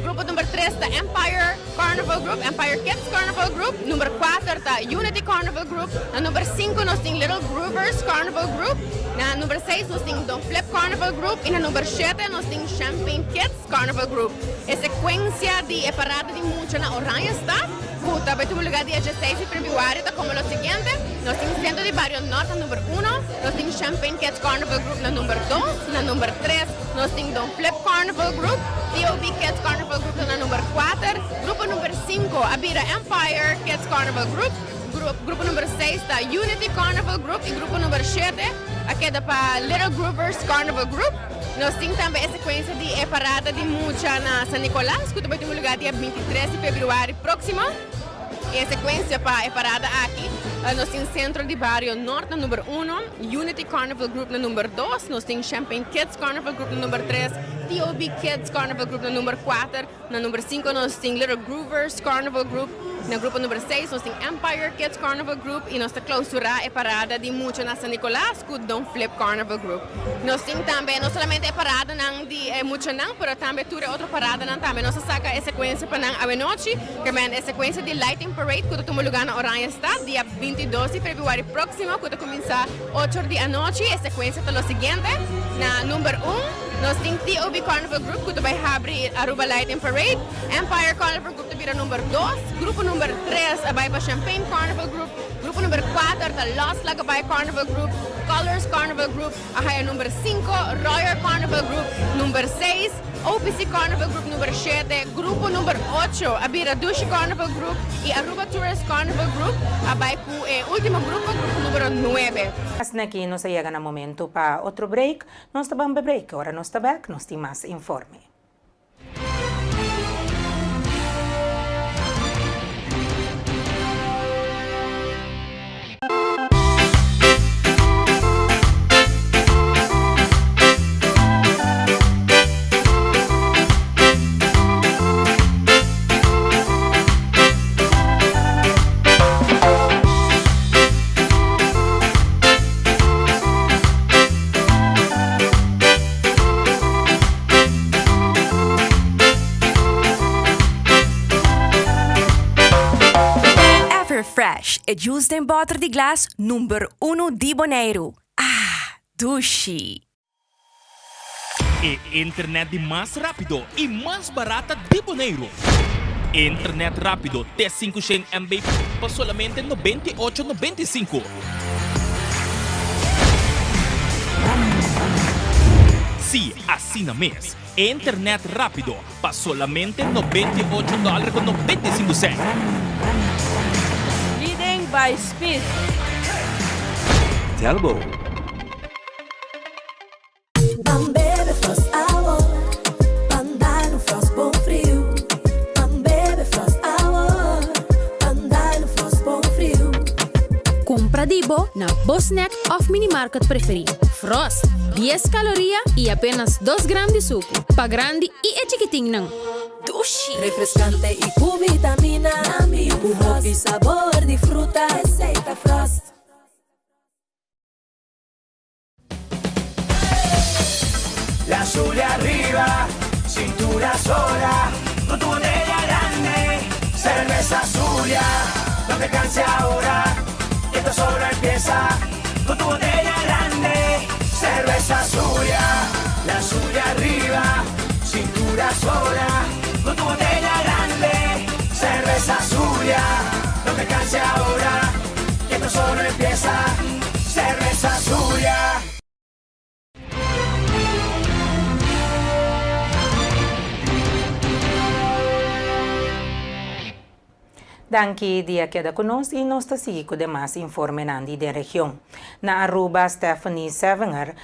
Speaker 16: grupo número 3 da Empire Carnival Group, Empire Kids Carnival Group, número 4 da Unity Carnival Group, na número 5 nós temos Little Groovers Carnival Group, na número 6 nós temos Don't Flip Carnival Group e na número 7 nós temos Champagne Kids Carnival Group. A sequência de parada de música na Oranha está, que vai ter lugar dia 16 de fevereiro, tá como o seguinte: nós temos Centro de Barrio Norte na número 1, nós temos Champagne Kids Carnival Group na número 2, na número 3 nós temos Don't Flip Carnival Group, T.O.B. Kids Carnival Group na número 4, grupo número 5, Abira Empire Kids Carnival Group, grupo número 6 da Unity Carnival Group e grupo número 7 aqui da para Little Groovers Carnival Group. Nós temos também a sequência de parada de música na São Nicolás, que também tem lugar dia 23 de fevereiro próximo. E a sequência para a parada aqui, nós temos Centro de Barrio Norte na número 1, Unity Carnival Group na número 2, nós temos Champagne Kids Carnival Group na número 3, T.O.B. Kids Carnival Group na número 4, na número 5 nós temos Little Groovers Carnival Group, na grupo número 6 nós temos Empire Kids Carnival Group e nós estamos clausurar a parada de música na São Nicolás com Don't Flip Carnival Group. Nós temos também, não somente a parada de música não, mas também toda outra parada não também. Nós saca a sequência para a noite, que é a sequência de Lighting Parade que toma lugar na Oranha está, dia 22 de fevereiro próximo, que começa 8 da noite. A sequência é o seguinte: na número 1 nós temos T.O.B. Carnival Group, que vai abrir a Aruba Lighting Parade, Empire Carnival Group vira número 2, grupo número 3 vai para Champagne Carnival Group, grupo número 4 da Lost Lagabay Carnival Group, Colors Carnival Group, a número 5 Royal Carnival Group, número 6 OPC Carnival Group número 7, grupo número 8 a Bira Dushi Carnival Group e Aruba Tourist Carnival Group, vai com o último grupo número 9.
Speaker 1: Hasta aqui nós chegamos no momento para outro break. Nós estamos em break, agora nós estamos back, nós temos mais informe.
Speaker 17: Fresh e juice em botre de glass número 1 de Bonaire. Dushi.
Speaker 18: E internet de mais rápido e mais barata de Bonaire. Internet rápido T5 MB por solamente 98,95. Sim, assina mês. Internet rápido por solamente $98,95.
Speaker 19: By Speed.
Speaker 18: Telbo.
Speaker 12: Bebe Frost Hour, andar no Frost bom frio. Bebe Frost Hour, andar no Frost bom frio.
Speaker 20: Compra Dibo na Bosnack of Minimarket preferido. Frost, 10 calorias e apenas 2 gramas de suco. pa grande e é chiquitinho não.
Speaker 12: Dushi. Refrescante y con vitamina. Un hobby sabor de fruta. Receita Frost.
Speaker 11: La azul arriba, cintura sola, con tu botella grande, cerveza Zulia, no te canses ahora, que esto solo empieza, con tu botella grande, cerveza Zulia, la Zulia arriba, cintura sola, con tu botella grande, cerveza Zulia, no te canses ahora, que esto solo empieza, cerveza Zulia.
Speaker 1: Danke dia queda conosco e nós seguimos com demais informes da região. Na Aruba, Stephanie Sevenger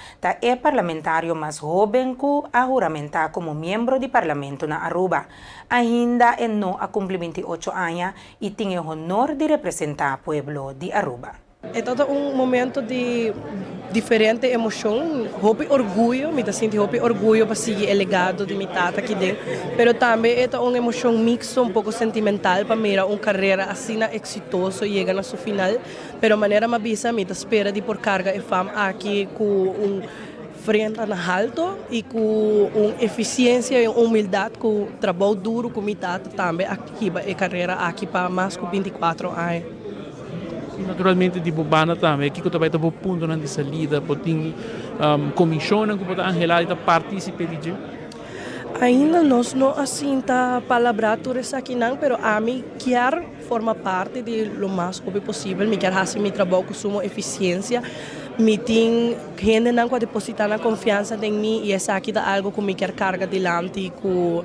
Speaker 1: é parlamentário mais jovem que a juramentar como membro do parlamento na Aruba. Ainda não a cumprir 28 anos e tem o honor de representar o povo de Aruba.
Speaker 19: É todo momento de diferente emoção, orgulho, me sinto orgulho para seguir o legado de minha tata aqui dentro, mas também é uma emoção mixta, pouco sentimental para mirar uma carreira assim exitosa e chegar na sua final, mas a maneira mais bisa, me espera de por carga e fama aqui com frente na alto e com eficiência e humildade, com trabalho duro com minha tata também aqui a carreira aqui para mais de 24 anos.
Speaker 21: Naturalmente di bubana também que também tá ponto na salida poting comissão que pode angelar da participe de
Speaker 19: ainda nós não assim tá palavras aqui não, pero a mim quer forma parte de lo mais possível, me quer fazer meu trabalho com sua eficiência, me tem gente não pode depositar na confiança em mim e essa aqui dá algo que me quer carga delante com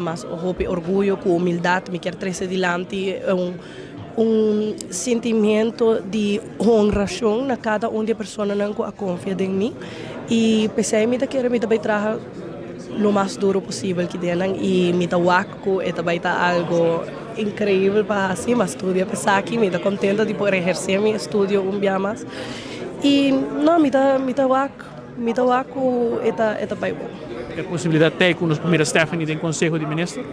Speaker 19: mais orgulho, com humildade, me quer trazer delante sentimento de honração na cada uma pessoa que confia em mim e pensei me quero me também trazer o mais duro possível que denan e me waco e também tá algo incrível para assim mas estudar pensar aqui me tá contenta de poder exercer meu estudo mais e não me tá waco eta bem bom.
Speaker 21: É possibilidade ter com os primeiros Stephanie do Conselho de Ministros?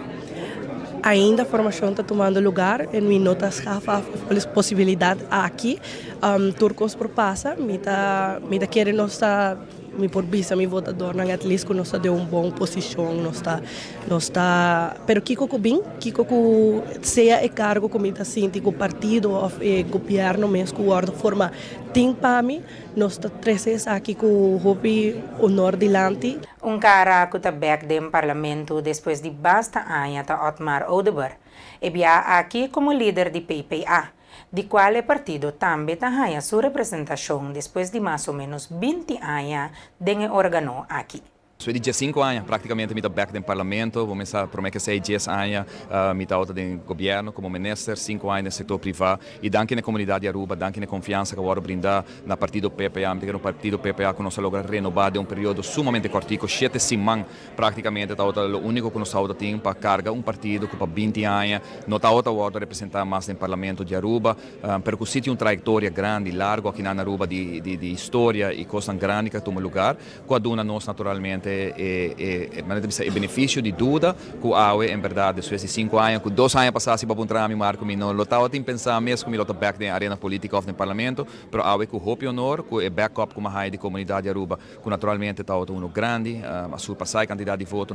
Speaker 19: Ainda a formação está tomando lugar em minhas notas as possibilidades aqui. Turcos por passa, me querem nós me por vista mi votador na at least nós está de boa posição nós está pero kiko seja e cargo como está sinti com partido ou governo mesmo com forma tem para mim nós está três aqui com o honor delante
Speaker 1: cara que está back do parlamento depois de basta anos tá Otmar Odeber e via aqui como líder de PPA de qual o partido também tem sua representação depois de mais ou menos 20 anos de órgão aqui.
Speaker 22: Sou de 5 anos, praticamente me back no parlamento, vou começar por que sei 10 anos, me está no governo como ministro, 5 anos no setor privado e danke na comunidade de Aruba, danke na confiança que eu brindar na partido PPA, porque no partido PPA que nós logramos renovar de período sumamente curto, 7 semanas praticamente está o único que nós temos para carga partido que para 20 anos, não está outra representar mais no parlamento de Aruba, porque o sítio trajetória grande, largo aqui na Aruba de história e coisas grandes que toma lugar, quando nós naturalmente e benefício de dúvida que aue em verdade depois de 5 anos que 2 anos passasse para entrar a meu marco não lotava tem pensar mesmo que me lota back na arena política ou no parlamento pero aue que o hope honor que é backup como a de comunidade de Aruba que naturalmente está um grande a sua passar quantidade de voto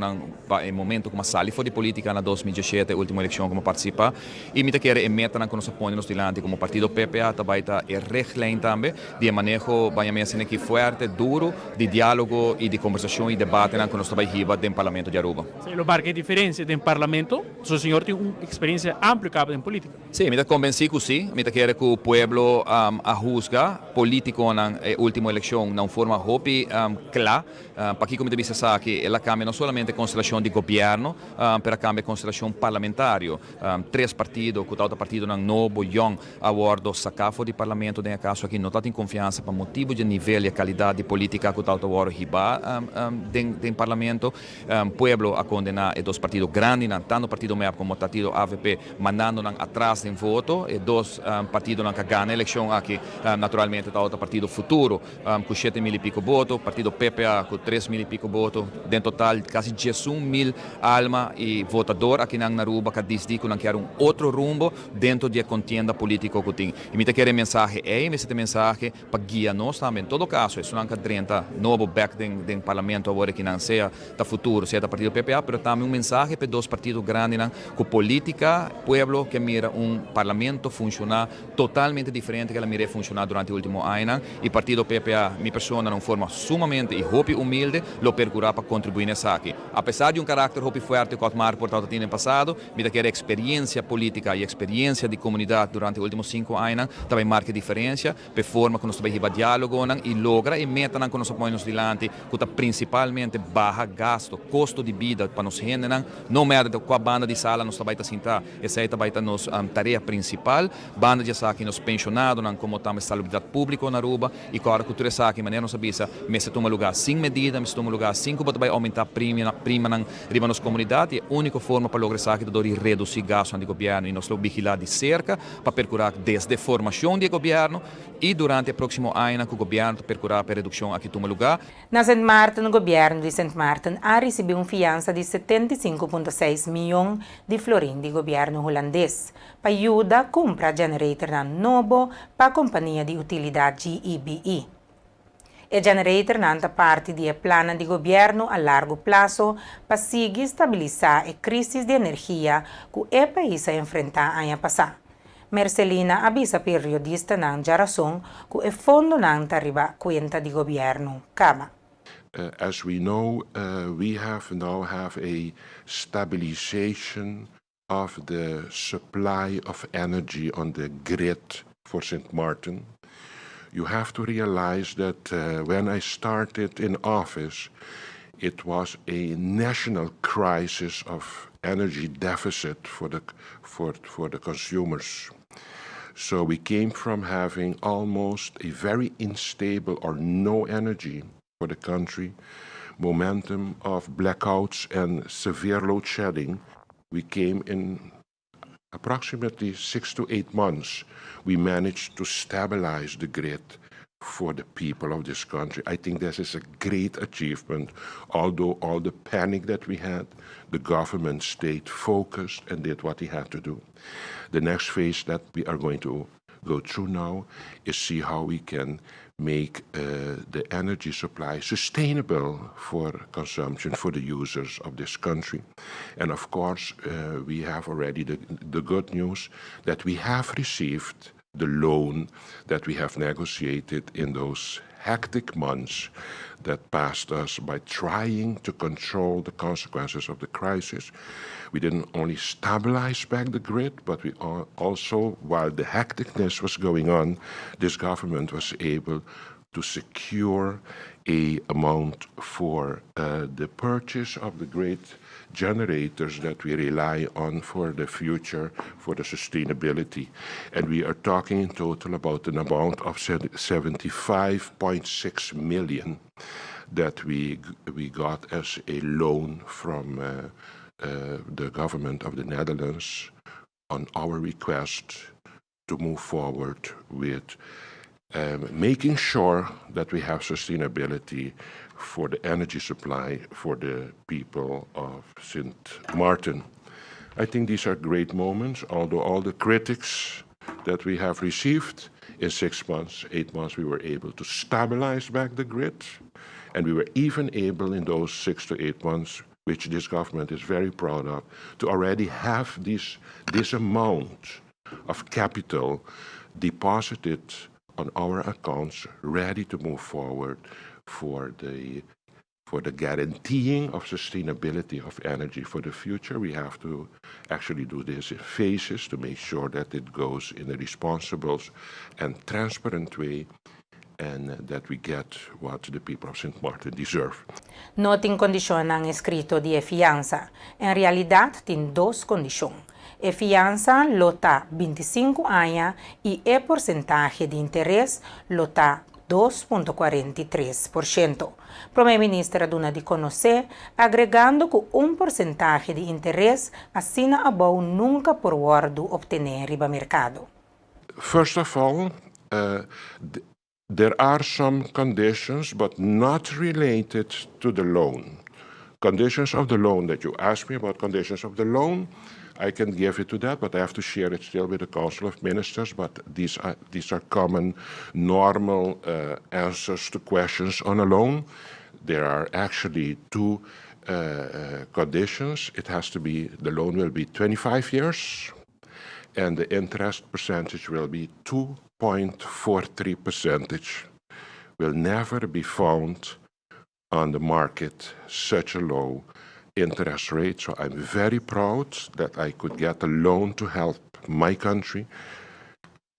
Speaker 22: em momento como sali foi de política na 2017 última eleição como participar e me quer meta na que nós apoiamos delante como partido PPA também está reglem também de manejo vai mesmo aqui forte duro de diálogo e de conversação e debate que nós trabalhamos dentro do Parlamento de Aruba.
Speaker 21: O bar que é diferente do Parlamento, o senhor tem uma experiência ampla em política.
Speaker 22: Sim, me convenci que sim, me quero que o povo a juzga político na última eleição não forma hopi clara, para que como te disse que ela cambia não somente constelação de governo, para cambia constelação parlamentária. 3 partidos, que outro partido não novo, young, awardo sacafo de Parlamento dentro caso aqui não está em confiança para motivo de nível e qualidade de política que outro awardo riba del Parlamento, pueblo a condenar dos partidos grandes, tanto partido MEP como partido AVP, mandando atrás del voto, e dos partidos que ganham a eleição aqui, naturalmente, está outro partido futuro, com 7.000 e pico votos, partido PPA com 3.000 e pico votos, em total quase 11.000 almas e votador aqui na Aruba, que diz que não quer outro rumbo dentro da contienda política que tem. E me quer mensagem esse mensagem para guiar nós também. Em todo caso, isso não é 30 novo back do parlamento agora que não seja da futuro, seja da partido PPA, mas também mensagem para dois partidos grandes com política, pueblo que mira parlamento funcionar totalmente diferente que ela mira funcionar durante o último ano. E partido PPA, minha pessoa, de uma forma sumamente e humilde, lo percurá para contribuir nessa aqui. Apesar de carácter forte que o Mar portado tem no passado, me quer experiência política e experiência de comunidade durante os últimos 5 anos também marca diferença, para forma que nós também riba diálogo e logra e meta que nós põe-nos dilante, que está principalmente barra gasto, custo de vida para nos render, não merda com a banda de sala nós também sentar, essa é também a nossa tarefa principal, banda de saque nos pensionados, como também salubridade pública na Aruba, e agora cultura saque, maneira nossa bisa, me se toma lugar sem medida, me se toma lugar sem que vai aumentar prima riba nas comunidades, e a única forma para lograr saque de reduzir gastos do governo e nós vigilar de cerca para percurar desde a formação do governo e durante o próximo ano que o governo percurar para redução aqui toma lugar.
Speaker 1: Na St. Martin, o governo de St. Martin ha recebido fiança de 75,6 milhões de florins do governo holandês para ajudar a comprar generator novo para a companhia de utilidade GEBE. O generator é parte do plano de governo a largo prazo para seguir estabilizar a crise de energia que o país enfrentou ano passado. Marcelina avisa periodista na Jarason que o fundo não arriba conta de governo. Cama.
Speaker 2: As we know, we now have a stabilization of the supply of energy on the grid for St. Martin. You have to realize that when I started in office, it was a national crisis of energy deficit for the consumers. So we came from having almost a very unstable or no energy for the country, momentum of blackouts and severe load shedding. We came in approximately 6 to 8 months. We managed to stabilize the grid for the people of this country. I think this is a great achievement. Although all the panic that we had, the government stayed focused and did what he had to do. The next phase that we are going to go through now is see how we can make the energy supply sustainable for consumption for the users of this country. And of course, we have already the good news that we have received the loan that we have negotiated in those hectic months that passed us by trying to control the consequences of the crisis. We didn't only stabilize back the grid, but we also, while the hecticness was going on, this government was able to secure an amount for the purchase of the great generators that we rely on for the future, for the sustainability. And we are talking in total about an amount of 75.6 million that we got as a loan from the government of the Netherlands on our request to move forward with making sure that we have sustainability for the energy supply for the people of St. Martin. I think these are great moments, although all the critics that we have received in 6 months, 8 months, we were able to stabilize back the grid. And we were even able in those 6 to 8 months, which this government is very proud of, to already have this amount of capital deposited on our accounts ready to move forward for the guaranteeing of sustainability of energy for the future. We have to actually do this in phases to make sure that it goes in a responsible and transparent way and that we get what the people of St. Martin deserve.
Speaker 1: No tem condición han escrito de fianza. En realidad, tiene dos condiciones. E fianza lo está 25 años y el porcentaje de interés lo está 2,43%. Primeiro-Ministro aduna de conhecer, agregando que porcentaje de interesse assina abou nunca por guardo obtener riba mercado.
Speaker 2: First of all, there are some conditions, but not related to the loan. Conditions of the loan that you asked me about, conditions of the loan, I can give it to that, but I have to share it still with the Council of Ministers. But these are common, normal answers to questions on a loan. There are actually two conditions. It has to be, the loan will be 25 years, and the interest percentage will be 2.43%. Will never be found on the market such a low interest rate. So I'm very proud that I could get a loan to help my country,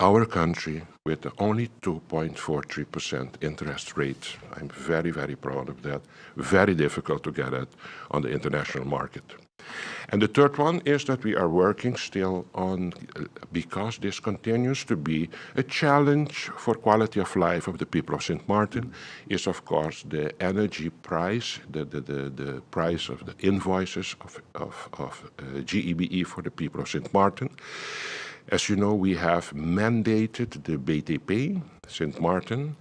Speaker 2: our country, with only 2.43% interest rate. I'm very, very proud of that. Very difficult to get it on the international market. And the third one is that we are working still on, because this continues to be a challenge for quality of life of the people of St. Martin, is of course the energy price, the price of the invoices of GEBE for the people of St. Martin. As you know, we have mandated the BTP, St. Martin,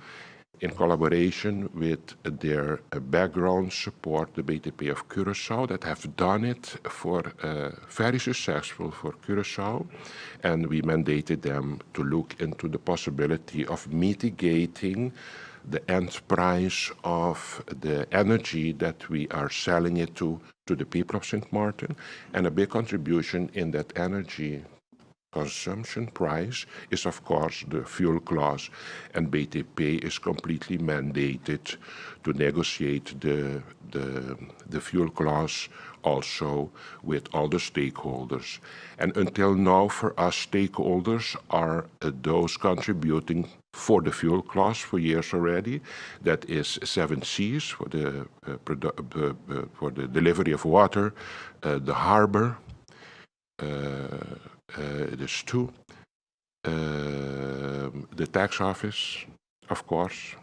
Speaker 2: in collaboration with their background support, the BTP of Curaçao, that have done it for very successful for Curaçao, and we mandated them to look into the possibility of mitigating the end price of the energy that we are selling it to the people of St. Martin, and a big contribution in that energy consumption price is of course the fuel clause, and BTP is completely mandated to negotiate the fuel clause also with all the stakeholders. And until now, for us, stakeholders are those contributing for the fuel clause for years already. That is 7 Seas for the delivery of water, the harbor. There's 2. The tax office, of course,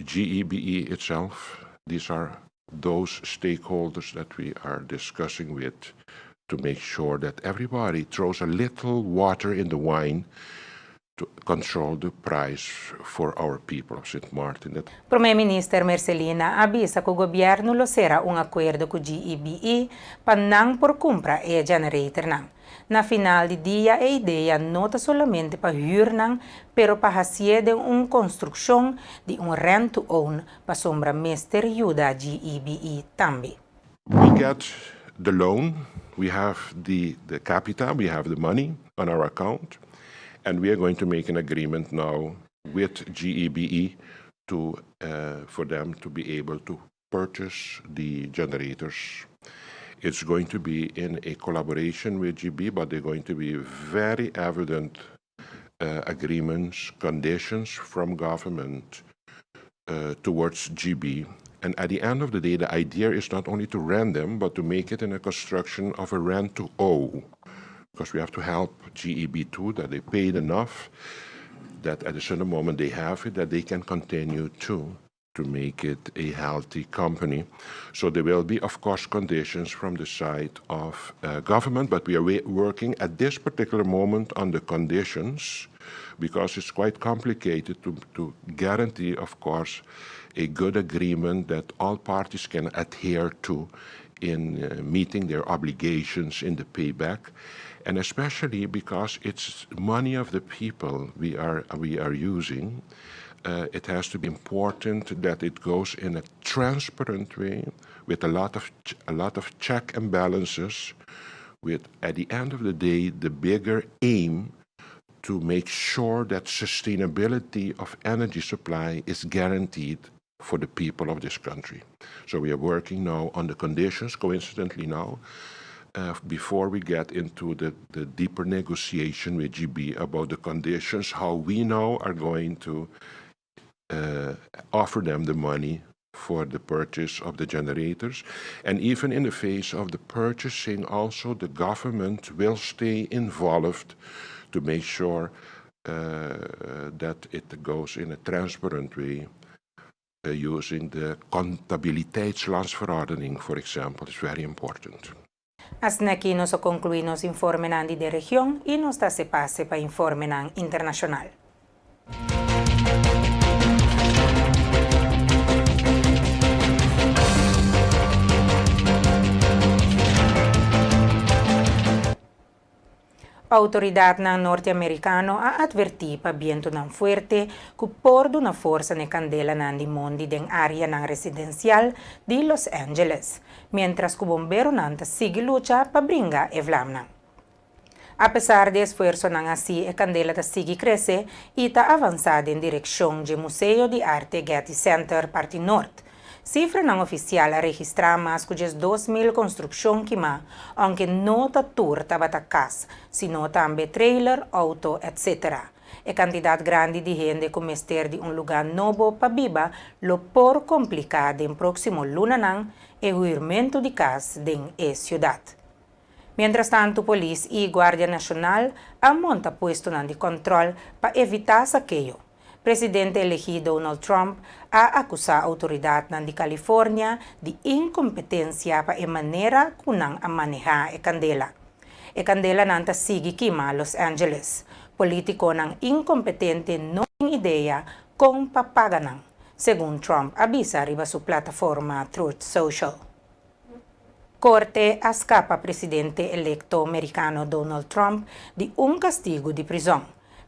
Speaker 2: GEBE itself. These are those stakeholders that we are discussing with to make sure that everybody throws a little water in the wine to control the price for our people of St. Martin.
Speaker 1: Primeiro-Ministro Marcelina avisa que o governo lo será acordo com o GEBE para não por compra e generator não. Na final de dia, a ideia não é somente para hyr não, pero para fazer construção de rent-to-own para sombra mestre ajuda a GEBE também.
Speaker 2: We get the loan, we have the capital, we have the money on our account, and we are going to make an agreement now with GEBE for them to be able to purchase the generators. It's going to be in a collaboration with GEBE, but they're going to be very evident agreements, conditions from government towards GEBE. And at the end of the day, the idea is not only to rent them, but to make it in a construction of a rent-to-own. Because we have to help GEBE too, that they paid enough, that at a certain moment they have it, that they can continue to make it a healthy company. So there will be, of course, conditions from the side of government, but we are working at this particular moment on the conditions, because it's quite complicated to guarantee, of course, a good agreement that all parties can adhere to in meeting their obligations in the payback. And especially because it's money of the people we are using, it has to be important that it goes in a transparent way with a lot of check and balances, with, at the end of the day, the bigger aim to make sure that sustainability of energy supply is guaranteed for the people of this country. So we are working now on the conditions, coincidentally now, before we get into the deeper negotiation with GEBE about the conditions, how we now are going to offer them the money for the purchase of the generators. And even in the phase of the purchasing, also the government will stay involved to make sure that it goes in a transparent way. Using the contabiliteitslandsverordening, for example, is very important.
Speaker 1: Hasta aquí nos concluimos informe nandi de región y nos se pase para informe internacional. Autoridad norte-americano ha advertito pa viento fuerte que por una fuerza de candela nandi mondi den área residencial de Los Angeles, mientras que bombero nanta sigue lucha pa bringa e vlamna. A pesar de esfuerzo así, a candela ta sigue crece y ta avanzada en dirección del Museo de Arte Getty Center parte norte. Cifra não oficial registra mais que 2.000 construção que aunque não ta tour tabata casa, sino também trailer, auto, etc. E quantidade grande de gente que mester de lugar novo para biba, lo por complicado em próximo luna e ruimento de casa em cidade. Mientras tanto, polícia e Guardia Nacional monta puesto de controle para evitar saqueio. Presidente elegido Donald Trump ha acusado a autoridad de California de incompetencia para manera que a manejar a candela. A candela nanta sigue quema Los Angeles. Político incompetente no tiene idea con papaganan, según Trump avisa arriba su plataforma Truth Social. Corte escapa presidente electo americano Donald Trump de castigo de prisão,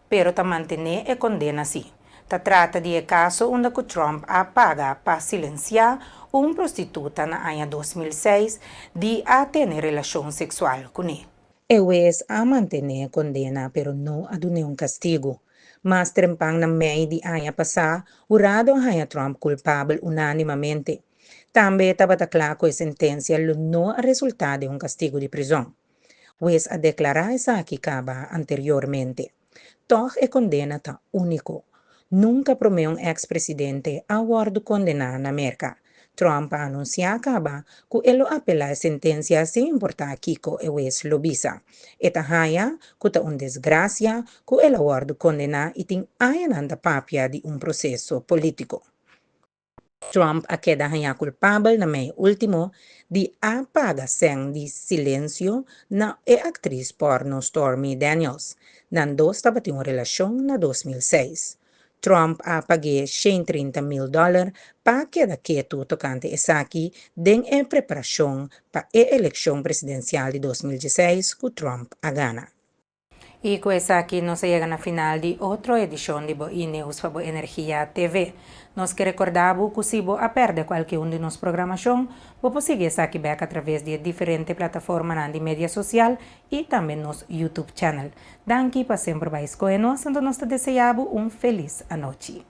Speaker 1: pero ta mantiene e condena sí. Ta trata de caso onde Trump paga para silenciar prostituta na año 2006 de tener relación sexual con él. El juez mantiene condena, pero no ha dado castigo. Mas trempang na May de año pasado, jurado a Trump culpable unanimamente. También estaba claro que la sentencia no ha resultado de castigo de prisión. Juez ha declarado esa aquí anteriormente. Toch e condena ta único. Nunca promeu ex-presidente a guardo condenar na América. Trump anunciou que ele apela a sentença sem importar Kiko e juez lobisa. Eta haya que ta desgracia que ele guardo condenar e tem ainda papia de processo político. Trump a queda haya culpável na meio último de apagação de silêncio na atriz porno Stormy Daniels. Nan dos estava uma relação na 2006. Trump pagué $130,000 para quedar quieto tocante essa aqui em preparação para a eleição presidencial de 2016 que Trump gana. E com essa aqui nós chegamos na final de outra edição de Boi News para Boi Energia TV. Nós que recordamos que se você perde qualquer de nossa programação, você seguir essa aqui back através de diferentes plataformas de mídia social e também nosso YouTube channel. Danke para sempre vai escolher nós, então nós desejamos feliz noite.